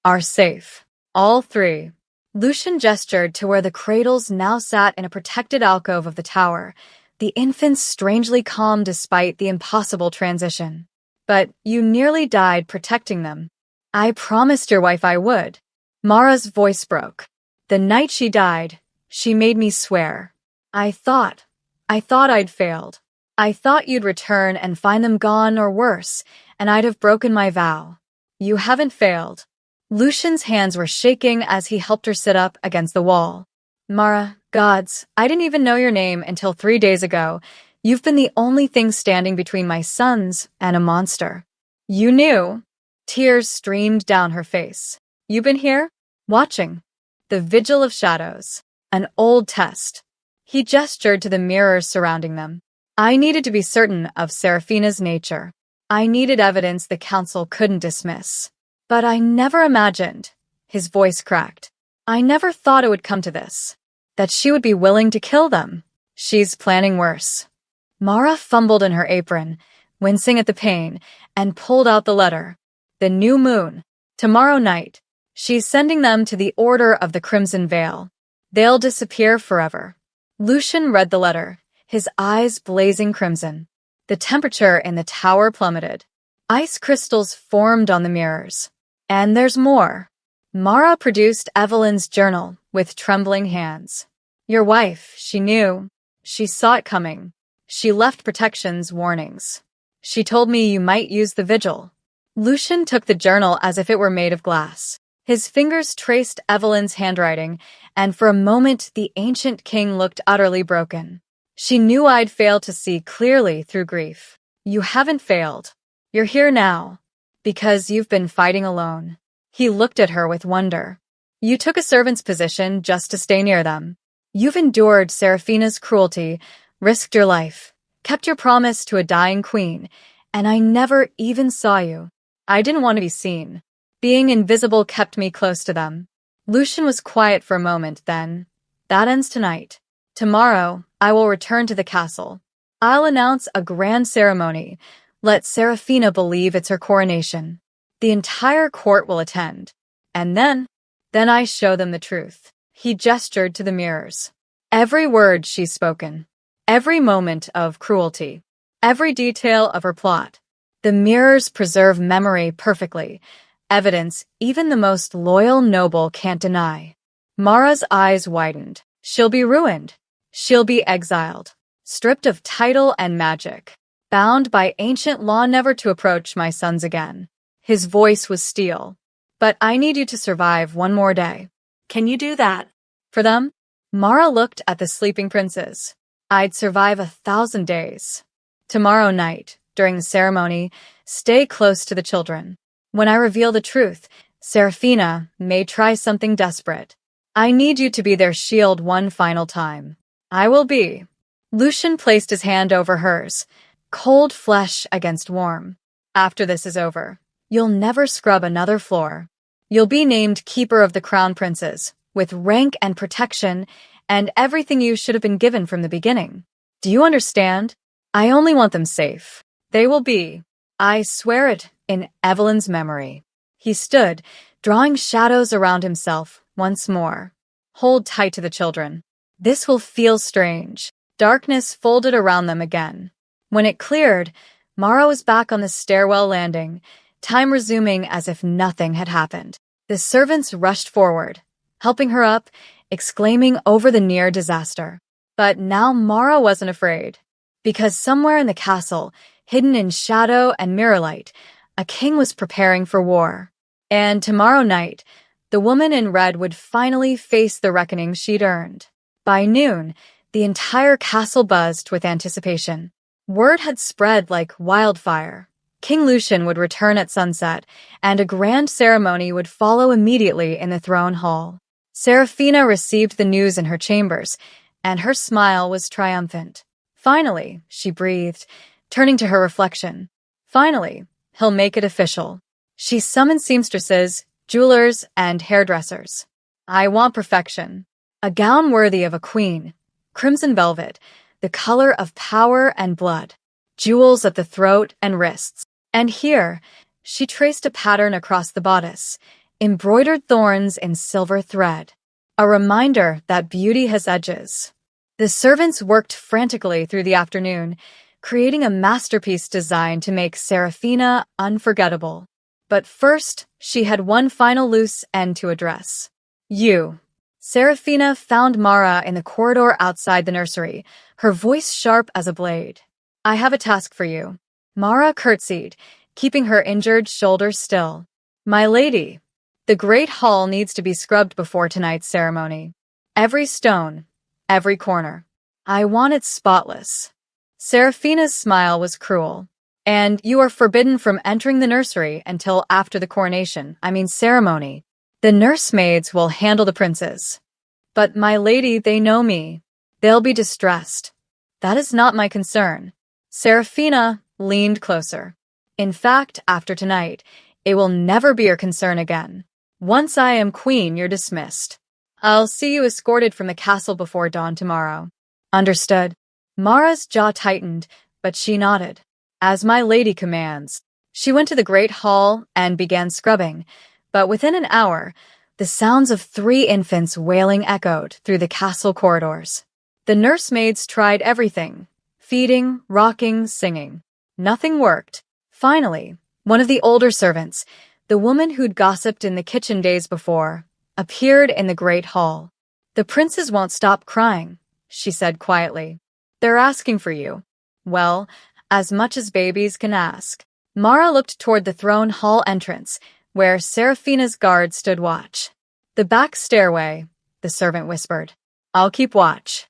are safe. All 3. Lucian gestured to where the cradles now sat in a protected alcove of the tower, the infants strangely calm despite the impossible transition. "But you nearly died protecting them." "I promised your wife I would." Mara's voice broke. "The night she died, she made me swear. I thought I'd failed. I thought you'd return and find them gone or worse, and I'd have broken my vow. You haven't failed." Lucian's hands were shaking as he helped her sit up against the wall. "Mara, gods, I didn't even know your name until 3 days ago," You've been the only thing standing between my sons and a monster. You knew. Tears streamed down her face. You've been here? Watching. The Vigil of Shadows. An old test. He gestured to the mirrors surrounding them. I needed to be certain of Seraphina's nature. I needed evidence the council couldn't dismiss. But I never imagined. His voice cracked. I never thought it would come to this. That she would be willing to kill them. She's planning worse. Mara fumbled in her apron, wincing at the pain, and pulled out the letter. The new moon. Tomorrow night. She's sending them to the Order of the Crimson Veil. They'll disappear forever. Lucian read the letter, his eyes blazing crimson. The temperature in the tower plummeted. Ice crystals formed on the mirrors. And there's more. Mara produced Evelyn's journal with trembling hands. Your wife, she knew. She saw it coming. She left protections warnings. She told me you might use the vigil. Lucian took the journal as if it were made of glass. His fingers traced Evelyn's handwriting, and for a moment the ancient king looked utterly broken. She knew I'd failed to see clearly through grief. You haven't failed. You're here now. Because you've been fighting alone. He looked at her with wonder. You took a servant's position just to stay near them. You've endured Seraphina's cruelty, risked your life, kept your promise to a dying queen, and I never even saw you. I didn't want to be seen. Being invisible kept me close to them. Lucian was quiet for a moment then. That ends tonight. Tomorrow, I will return to the castle. I'll announce a grand ceremony. Let Seraphina believe it's her coronation. The entire court will attend. And then I show them the truth. He gestured to the mirrors. Every word she's spoken. Every moment of cruelty. Every detail of her plot. The mirrors preserve memory perfectly. Evidence even the most loyal noble can't deny. Mara's eyes widened. She'll be ruined. She'll be exiled. Stripped of title and magic. Bound by ancient law never to approach my sons again. His voice was steel. But I need you to survive one more day. Can you do that? For them? Mara looked at the sleeping princes. I'd survive 1,000 days. Tomorrow night, during the ceremony, stay close to the children. When I reveal the truth, Seraphina may try something desperate. I need you to be their shield one final time. I will be. Lucian placed his hand over hers, cold flesh against warm. After this is over, you'll never scrub another floor. You'll be named Keeper of the Crown Princes, with rank and protection, and everything you should have been given from the beginning. Do you understand? I only want them safe. They will be. I swear it, in Evelyn's memory. He stood, drawing shadows around himself once more. Hold tight to the children. This will feel strange. Darkness folded around them again. When it cleared, Mara was back on the stairwell landing, time resuming as if nothing had happened. The servants rushed forward, helping her up, exclaiming over the near disaster. But now Mara wasn't afraid. Because somewhere in the castle, hidden in shadow and mirror light, a king was preparing for war. And tomorrow night, the woman in red would finally face the reckoning she'd earned. By noon, the entire castle buzzed with anticipation. Word had spread like wildfire. King Lucian would return at sunset, and a grand ceremony would follow immediately in the throne hall. Seraphina received the news in her chambers, and her smile was triumphant. Finally, she breathed, turning to her reflection. Finally, he'll make it official. She summoned seamstresses, jewelers, and hairdressers. I want perfection. A gown worthy of a queen. Crimson velvet, the color of power and blood. Jewels at the throat and wrists. And here, she traced a pattern across the bodice, embroidered thorns in silver thread. A reminder that beauty has edges. The servants worked frantically through the afternoon, creating a masterpiece designed to make Seraphina unforgettable. But first, she had one final loose end to address. You. Seraphina found Mara in the corridor outside the nursery, her voice sharp as a blade. I have a task for you. Mara curtsied, keeping her injured shoulder still. My lady, the great hall needs to be scrubbed before tonight's ceremony. Every stone, every corner. I want it spotless. Seraphina's smile was cruel. And you are forbidden from entering the nursery until after the ceremony. The nursemaids will handle the princes. But my lady, they know me. They'll be distressed. That is not my concern. Seraphina leaned closer. In fact, after tonight, it will never be your concern again. Once I am queen, you're dismissed. I'll see you escorted from the castle before dawn tomorrow. Understood. Mara's jaw tightened, but she nodded. As my lady commands. She went to the great hall and began scrubbing, but within an hour, the sounds of 3 infants wailing echoed through the castle corridors. The nursemaids tried everything, feeding, rocking, singing. Nothing worked. Finally, one of the older servants, the woman who'd gossiped in the kitchen days before, appeared in the great hall. The princes won't stop crying, she said quietly. They're asking for you. Well, as much as babies can ask. Mara looked toward the throne hall entrance, where Seraphina's guards stood watch. The back stairway, the servant whispered. I'll keep watch.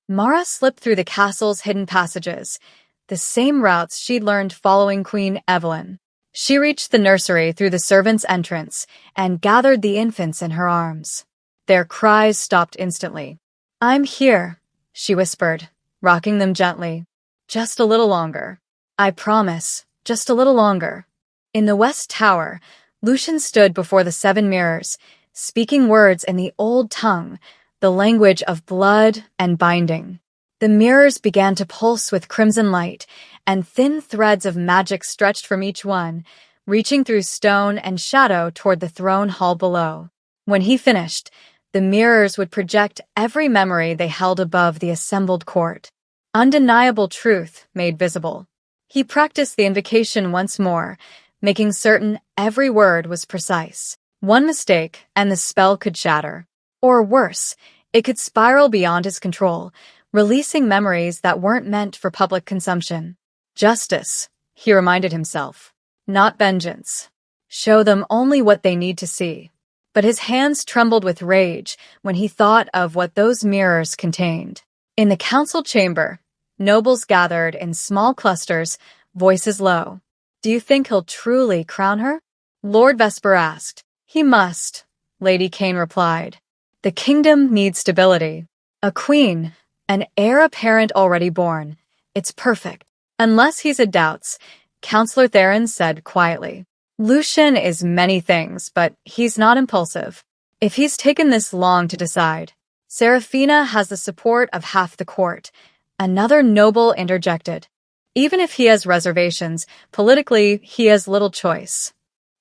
Mara slipped through the castle's hidden passages, the same routes she'd learned following Queen Evelyn. She reached the nursery through the servants' entrance and gathered the infants in her arms. Their cries stopped instantly. I'm here, she whispered, rocking them gently. Just a little longer. I promise, just a little longer. In the West Tower, Lucian stood before the 7 mirrors, speaking words in the old tongue, the language of blood and binding. The mirrors began to pulse with crimson light, and thin threads of magic stretched from each one, reaching through stone and shadow toward the throne hall below. When he finished, the mirrors would project every memory they held above the assembled court. Undeniable truth made visible. He practiced the invocation once more, making certain every word was precise. One mistake, and the spell could shatter. Or worse, it could spiral beyond his control, releasing memories that weren't meant for public consumption. Justice, he reminded himself. Not vengeance. Show them only what they need to see. But his hands trembled with rage when he thought of what those mirrors contained. In the council chamber, nobles gathered in small clusters, voices low. Do you think he'll truly crown her? Lord Vesper asked. He must, Lady Kane replied. The kingdom needs stability. A queen, an heir apparent already born. It's perfect. Unless he's had doubts, Counselor Theron said quietly. Lucian is many things, but he's not impulsive. If he's taken this long to decide, Seraphina has the support of half the court. Another noble interjected. Even if he has reservations, politically, he has little choice.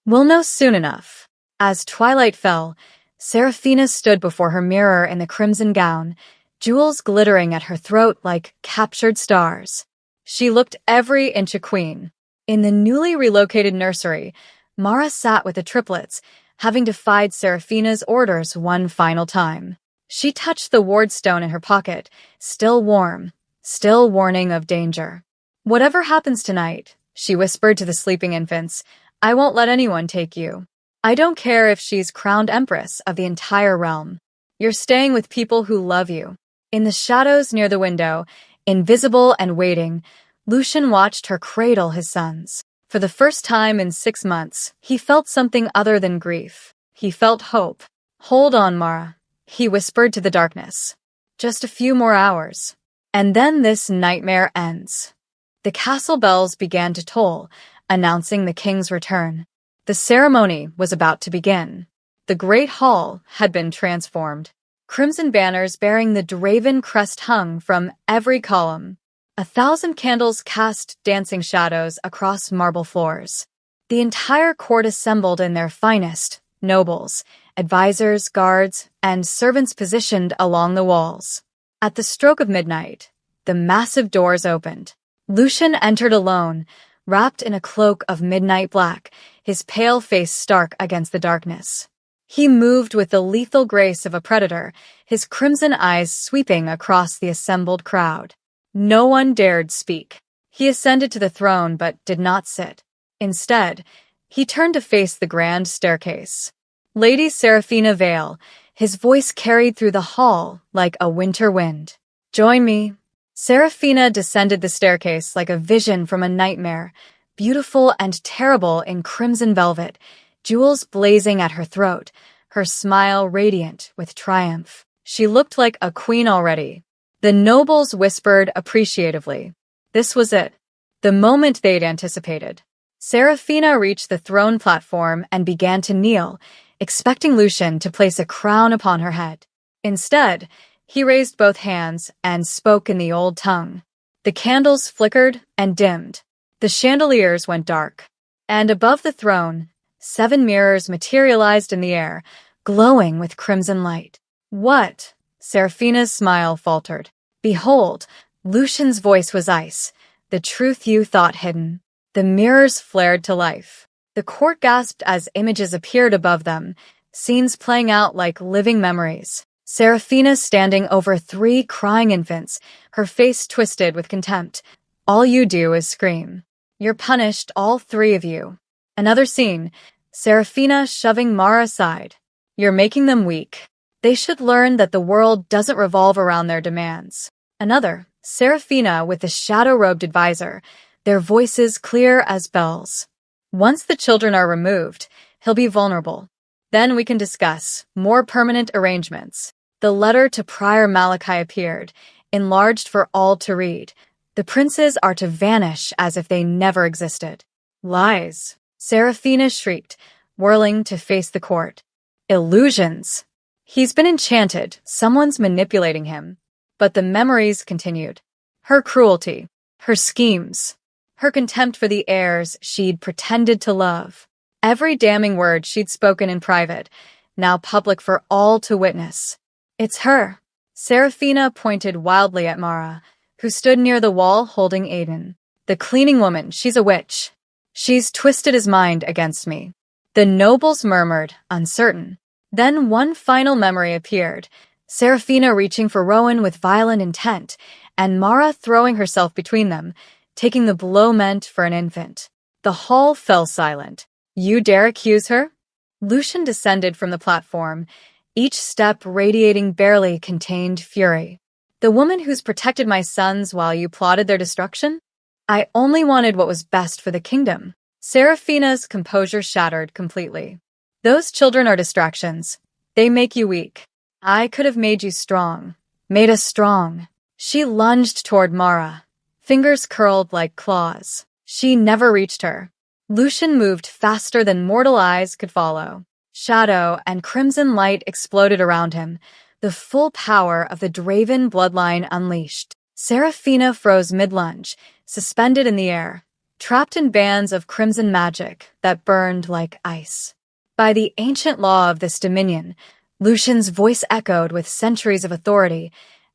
We'll know soon enough. As twilight fell, Seraphina stood before her mirror in the crimson gown, jewels glittering at her throat like captured stars. She looked every inch a queen. In the newly relocated nursery, Mara sat with the triplets, having defied Seraphina's orders one final time. She touched the wardstone in her pocket, still warm, still warning of danger. Whatever happens tonight, she whispered to the sleeping infants, I won't let anyone take you. I don't care if she's crowned empress of the entire realm. You're staying with people who love you. In the shadows near the window, invisible and waiting, Lucian watched her cradle his sons. For the first time in 6 months, he felt something other than grief. He felt hope. Hold on, Mara, he whispered to the darkness. Just a few more hours. And then this nightmare ends. The castle bells began to toll, announcing the king's return. The ceremony was about to begin. The great hall had been transformed. Crimson banners bearing the Draven crest hung from every column. 1,000 candles cast dancing shadows across marble floors. The entire court assembled in their finest, nobles, advisors, guards, and servants positioned along the walls. At the stroke of midnight, the massive doors opened. Lucian entered alone, wrapped in a cloak of midnight black, his pale face stark against the darkness. He moved with the lethal grace of a predator, his crimson eyes sweeping across the assembled crowd. No one dared speak. He ascended to the throne but did not sit. Instead, he turned to face the grand staircase. Lady Seraphina Vale, his voice carried through the hall like a winter wind. Join me. Serafina descended the staircase like a vision from a nightmare, beautiful and terrible in crimson velvet, jewels blazing at her throat, her smile radiant with triumph. She looked like a queen already. The nobles whispered appreciatively. This was it, the moment they'd anticipated. Serafina reached the throne platform and began to kneel, expecting Lucian to place a crown upon her head. Instead, he raised both hands and spoke in the old tongue. The candles flickered and dimmed. The chandeliers went dark. And above the throne, 7 mirrors materialized in the air, glowing with crimson light. What? Serafina's smile faltered. Behold, Lucian's voice was ice, the truth you thought hidden. The mirrors flared to life. The court gasped as images appeared above them, scenes playing out like living memories. Serafina standing over 3 crying infants, her face twisted with contempt. All you do is scream. You're punished, all 3 of you. Another scene, Serafina shoving Mara aside. You're making them weak. They should learn that the world doesn't revolve around their demands. Another, Serafina with the shadow-robed advisor, their voices clear as bells. Once the children are removed, he'll be vulnerable. Then we can discuss more permanent arrangements. The letter to Prior Malachi appeared, enlarged for all to read. The princes are to vanish as if they never existed. Lies. Serafina shrieked, whirling to face the court. Illusions. He's been enchanted. Someone's manipulating him. But the memories continued. Her cruelty, her schemes, her contempt for the heirs she'd pretended to love. Every damning word she'd spoken in private, now public for all to witness. It's her. Serafina pointed wildly at Mara, who stood near the wall holding Aiden. The cleaning woman, she's a witch. She's twisted his mind against me. The nobles murmured, uncertain. Then one final memory appeared, Serafina reaching for Rowan with violent intent, and Mara throwing herself between them, taking the blow meant for an infant. The hall fell silent. You dare accuse her? Lucian descended from the platform, each step radiating barely contained fury. The woman who's protected my sons while you plotted their destruction? I only wanted what was best for the kingdom. Serafina's composure shattered completely. Those children are distractions. They make you weak. I could have made you strong. Made us strong. She lunged toward Mara, fingers curled like claws. She never reached her. Lucian moved faster than mortal eyes could follow. Shadow and crimson light exploded around him, the full power of the Draven bloodline unleashed. Serafina froze mid-lunge, suspended in the air, trapped in bands of crimson magic that burned like ice. By the ancient law of this dominion, Lucian's voice echoed with centuries of authority.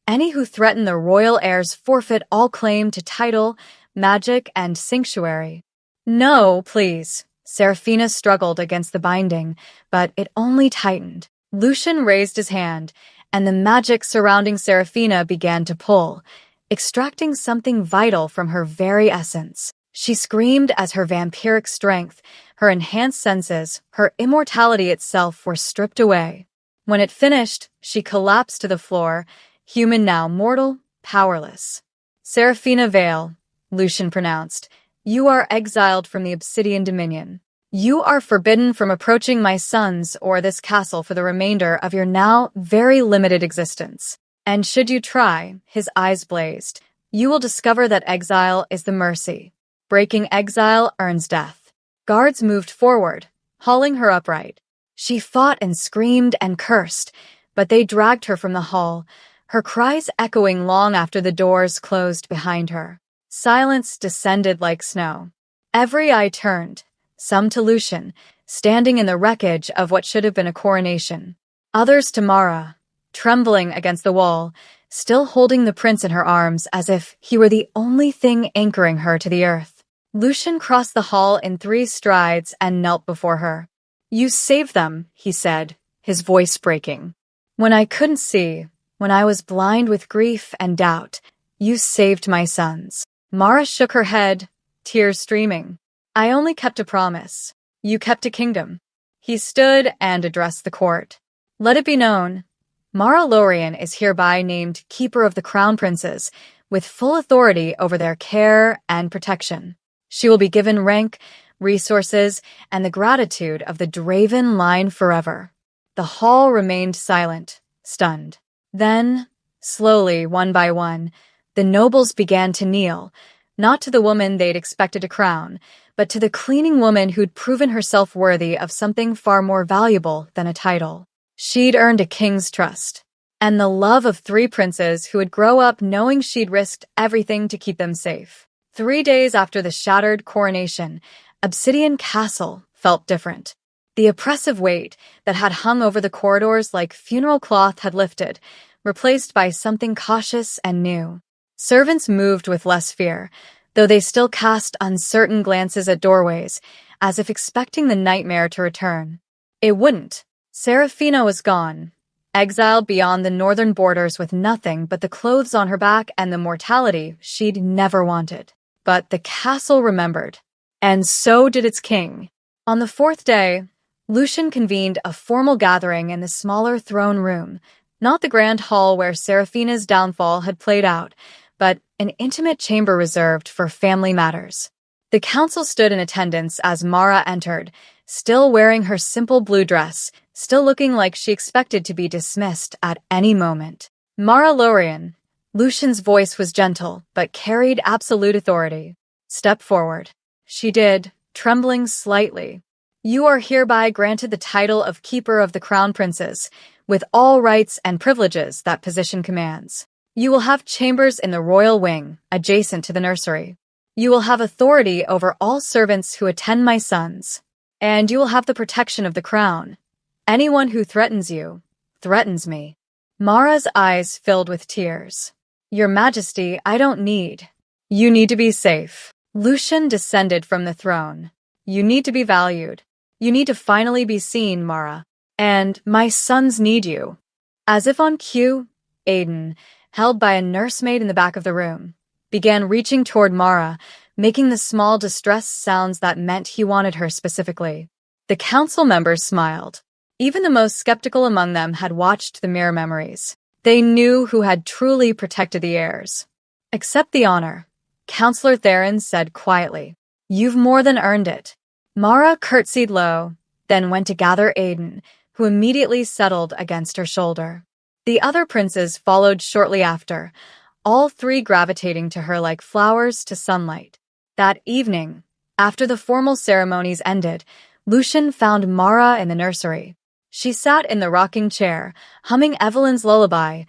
Any who threaten the royal heirs forfeit all claim to title, magic, and sanctuary. No, please. Serafina struggled against the binding, but it only tightened. Lucian raised his hand, and the magic surrounding Serafina began to pull, extracting something vital from her very essence. She screamed as her vampiric strength, her enhanced senses, her immortality itself were stripped away. When it finished, she collapsed to the floor, human now mortal, powerless. Serafina Vale, Lucian pronounced, you are exiled from the Obsidian Dominion. You are forbidden from approaching my sons or this castle for the remainder of your now very limited existence. And should you try, his eyes blazed, you will discover that exile is the mercy. Breaking exile earns death. Guards moved forward, hauling her upright. She fought and screamed and cursed, but they dragged her from the hall, her cries echoing long after the doors closed behind her. Silence descended like snow. Every eye turned, some to Lucian, standing in the wreckage of what should have been a coronation. Others to Mara, trembling against the wall, still holding the prince in her arms as if he were the only thing anchoring her to the earth. Lucian crossed the hall in 3 strides and knelt before her. You saved them, he said, his voice breaking. When I couldn't see, when I was blind with grief and doubt, you saved my sons. Mara shook her head, tears streaming. I only kept a promise. You kept a kingdom. He stood and addressed the court. Let it be known, Mara Lorien is hereby named Keeper of the Crown Princes, with full authority over their care and protection. She will be given rank, resources, and the gratitude of the Draven line forever. The hall remained silent, stunned. Then, slowly, one by one, the nobles began to kneel, not to the woman they'd expected to crown, but to the cleaning woman who'd proven herself worthy of something far more valuable than a title. She'd earned a king's trust, and the love of 3 princes who would grow up knowing she'd risked everything to keep them safe. 3 days after the shattered coronation, Obsidian Castle felt different. The oppressive weight that had hung over the corridors like funeral cloth had lifted, replaced by something cautious and new. Servants moved with less fear, though they still cast uncertain glances at doorways, as if expecting the nightmare to return. It wouldn't. Serafina was gone, exiled beyond the northern borders with nothing but the clothes on her back and the mortality she'd never wanted. But the castle remembered, and so did its king. On the 4th day, Lucian convened a formal gathering in the smaller throne room, not the grand hall where Serafina's downfall had played out, but an intimate chamber reserved for family matters. The council stood in attendance as Mara entered, still wearing her simple blue dress, still looking like she expected to be dismissed at any moment. Mara Lorien. Lucian's voice was gentle, but carried absolute authority. Step forward. She did, trembling slightly. You are hereby granted the title of Keeper of the Crown Princes, with all rights and privileges that position commands. You will have chambers in the royal wing, adjacent to the nursery. You will have authority over all servants who attend my sons. And you will have the protection of the crown. Anyone who threatens you, threatens me. Mara's eyes filled with tears. Your Majesty, I don't need. You need to be safe. Lucian descended from the throne. You need to be valued. You need to finally be seen, Mara. And my sons need you. As if on cue, Aiden, held by a nursemaid in the back of the room, began reaching toward Mara, making the small distressed sounds that meant he wanted her specifically. The council members smiled. Even the most skeptical among them had watched the mirror memories. They knew who had truly protected the heirs. Accept the honor, Counselor Theron said quietly. You've more than earned it. Mara curtsied low, then went to gather Aiden, who immediately settled against her shoulder. The other princes followed shortly after, all 3 gravitating to her like flowers to sunlight. That evening, after the formal ceremonies ended, Lucian found Mara in the nursery. She sat in the rocking chair, humming Evelyn's lullaby,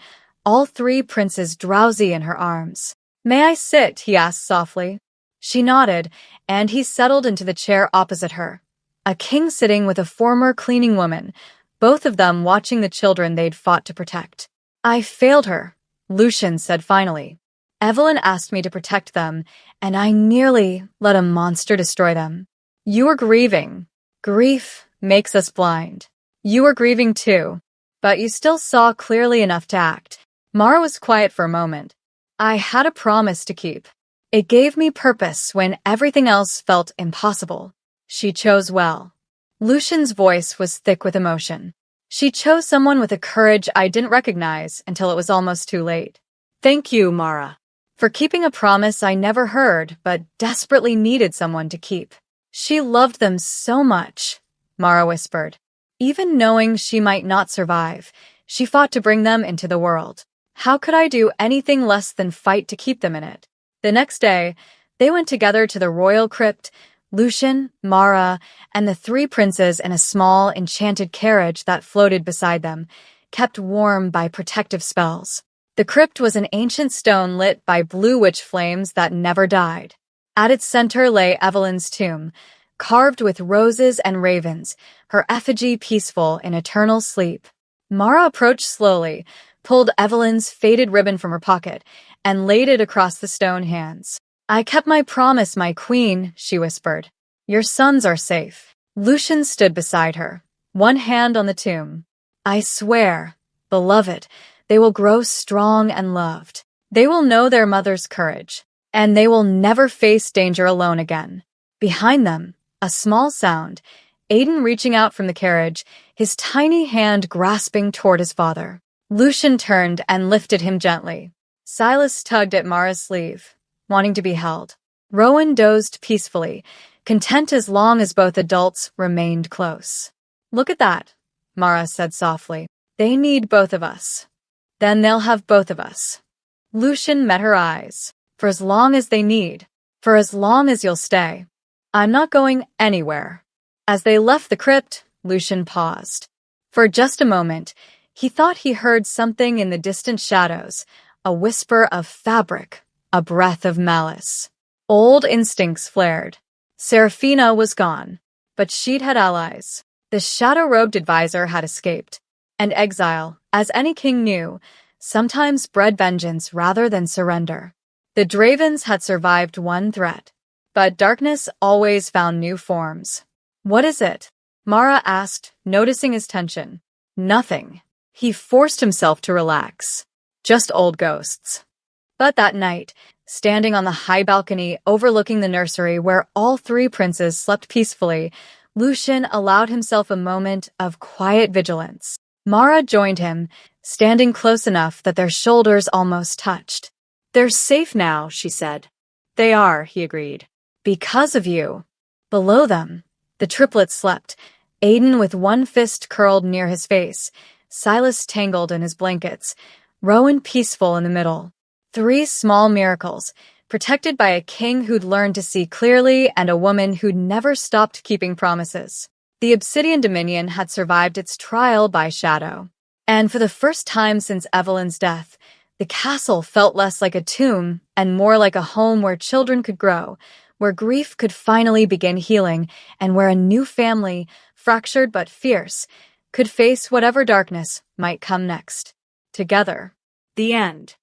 all 3 princes drowsy in her arms. May I sit? He asked softly. She nodded, and he settled into the chair opposite her. A king sitting with a former cleaning woman, both of them watching the children they'd fought to protect. I failed her, Lucian said finally. Evelyn asked me to protect them, and I nearly let a monster destroy them. You were grieving. Grief makes us blind. You were grieving too, but you still saw clearly enough to act. Mara was quiet for a moment. I had a promise to keep. It gave me purpose when everything else felt impossible. She chose well. Lucian's voice was thick with emotion. She chose someone with a courage I didn't recognize until it was almost too late. Thank you, Mara, for keeping a promise I never heard but desperately needed someone to keep. She loved them so much, Mara whispered. Even knowing she might not survive, she fought to bring them into the world. How could I do anything less than fight to keep them in it? The next day, they went together to the royal crypt, Lucian, Mara, and the 3 princes in a small, enchanted carriage that floated beside them, kept warm by protective spells. The crypt was an ancient stone lit by blue witch flames that never died. At its center lay Evelyn's tomb, carved with roses and ravens, her effigy peaceful in eternal sleep. Mara approached slowly, pulled Evelyn's faded ribbon from her pocket, and laid it across the stone hands. I kept my promise, my queen, she whispered. Your sons are safe. Lucian stood beside her, one hand on the tomb. I swear, beloved, they will grow strong and loved. They will know their mother's courage, and they will never face danger alone again. Behind them, a small sound, Aiden reaching out from the carriage, his tiny hand grasping toward his father. Lucian turned and lifted him gently. Silas tugged at Mara's sleeve, wanting to be held. Rowan dozed peacefully, content as long as both adults remained close. "Look at that," Mara said softly. "They need both of us. Then they'll have both of us." Lucian met her eyes. "For as long as they need. For as long as you'll stay. I'm not going anywhere." As they left the crypt, Lucian paused. For just a moment, he thought he heard something in the distant shadows, a whisper of fabric, a breath of malice. Old instincts flared. Serafina was gone, but she'd had allies. The shadow-robed advisor had escaped, and exile, as any king knew, sometimes bred vengeance rather than surrender. The Dravens had survived one threat, but darkness always found new forms. "What is it?" Mara asked, noticing his tension. "Nothing." He forced himself to relax. "Just old ghosts." But that night, standing on the high balcony overlooking the nursery where all three princes slept peacefully, Lucian allowed himself a moment of quiet vigilance. Mara joined him, standing close enough that their shoulders almost touched. "They're safe now," she said. "They are," he agreed. "Because of you." Below them, the triplets slept, Aiden with one fist curled near his face, Silas tangled in his blankets, Rowan peaceful in the middle. Three small miracles, protected by a king who'd learned to see clearly and a woman who'd never stopped keeping promises. The Obsidian Dominion had survived its trial by shadow. And for the first time since Evelyn's death, the castle felt less like a tomb and more like a home where children could grow, where grief could finally begin healing, and where a new family, fractured but fierce, could face whatever darkness might come next. Together. The end.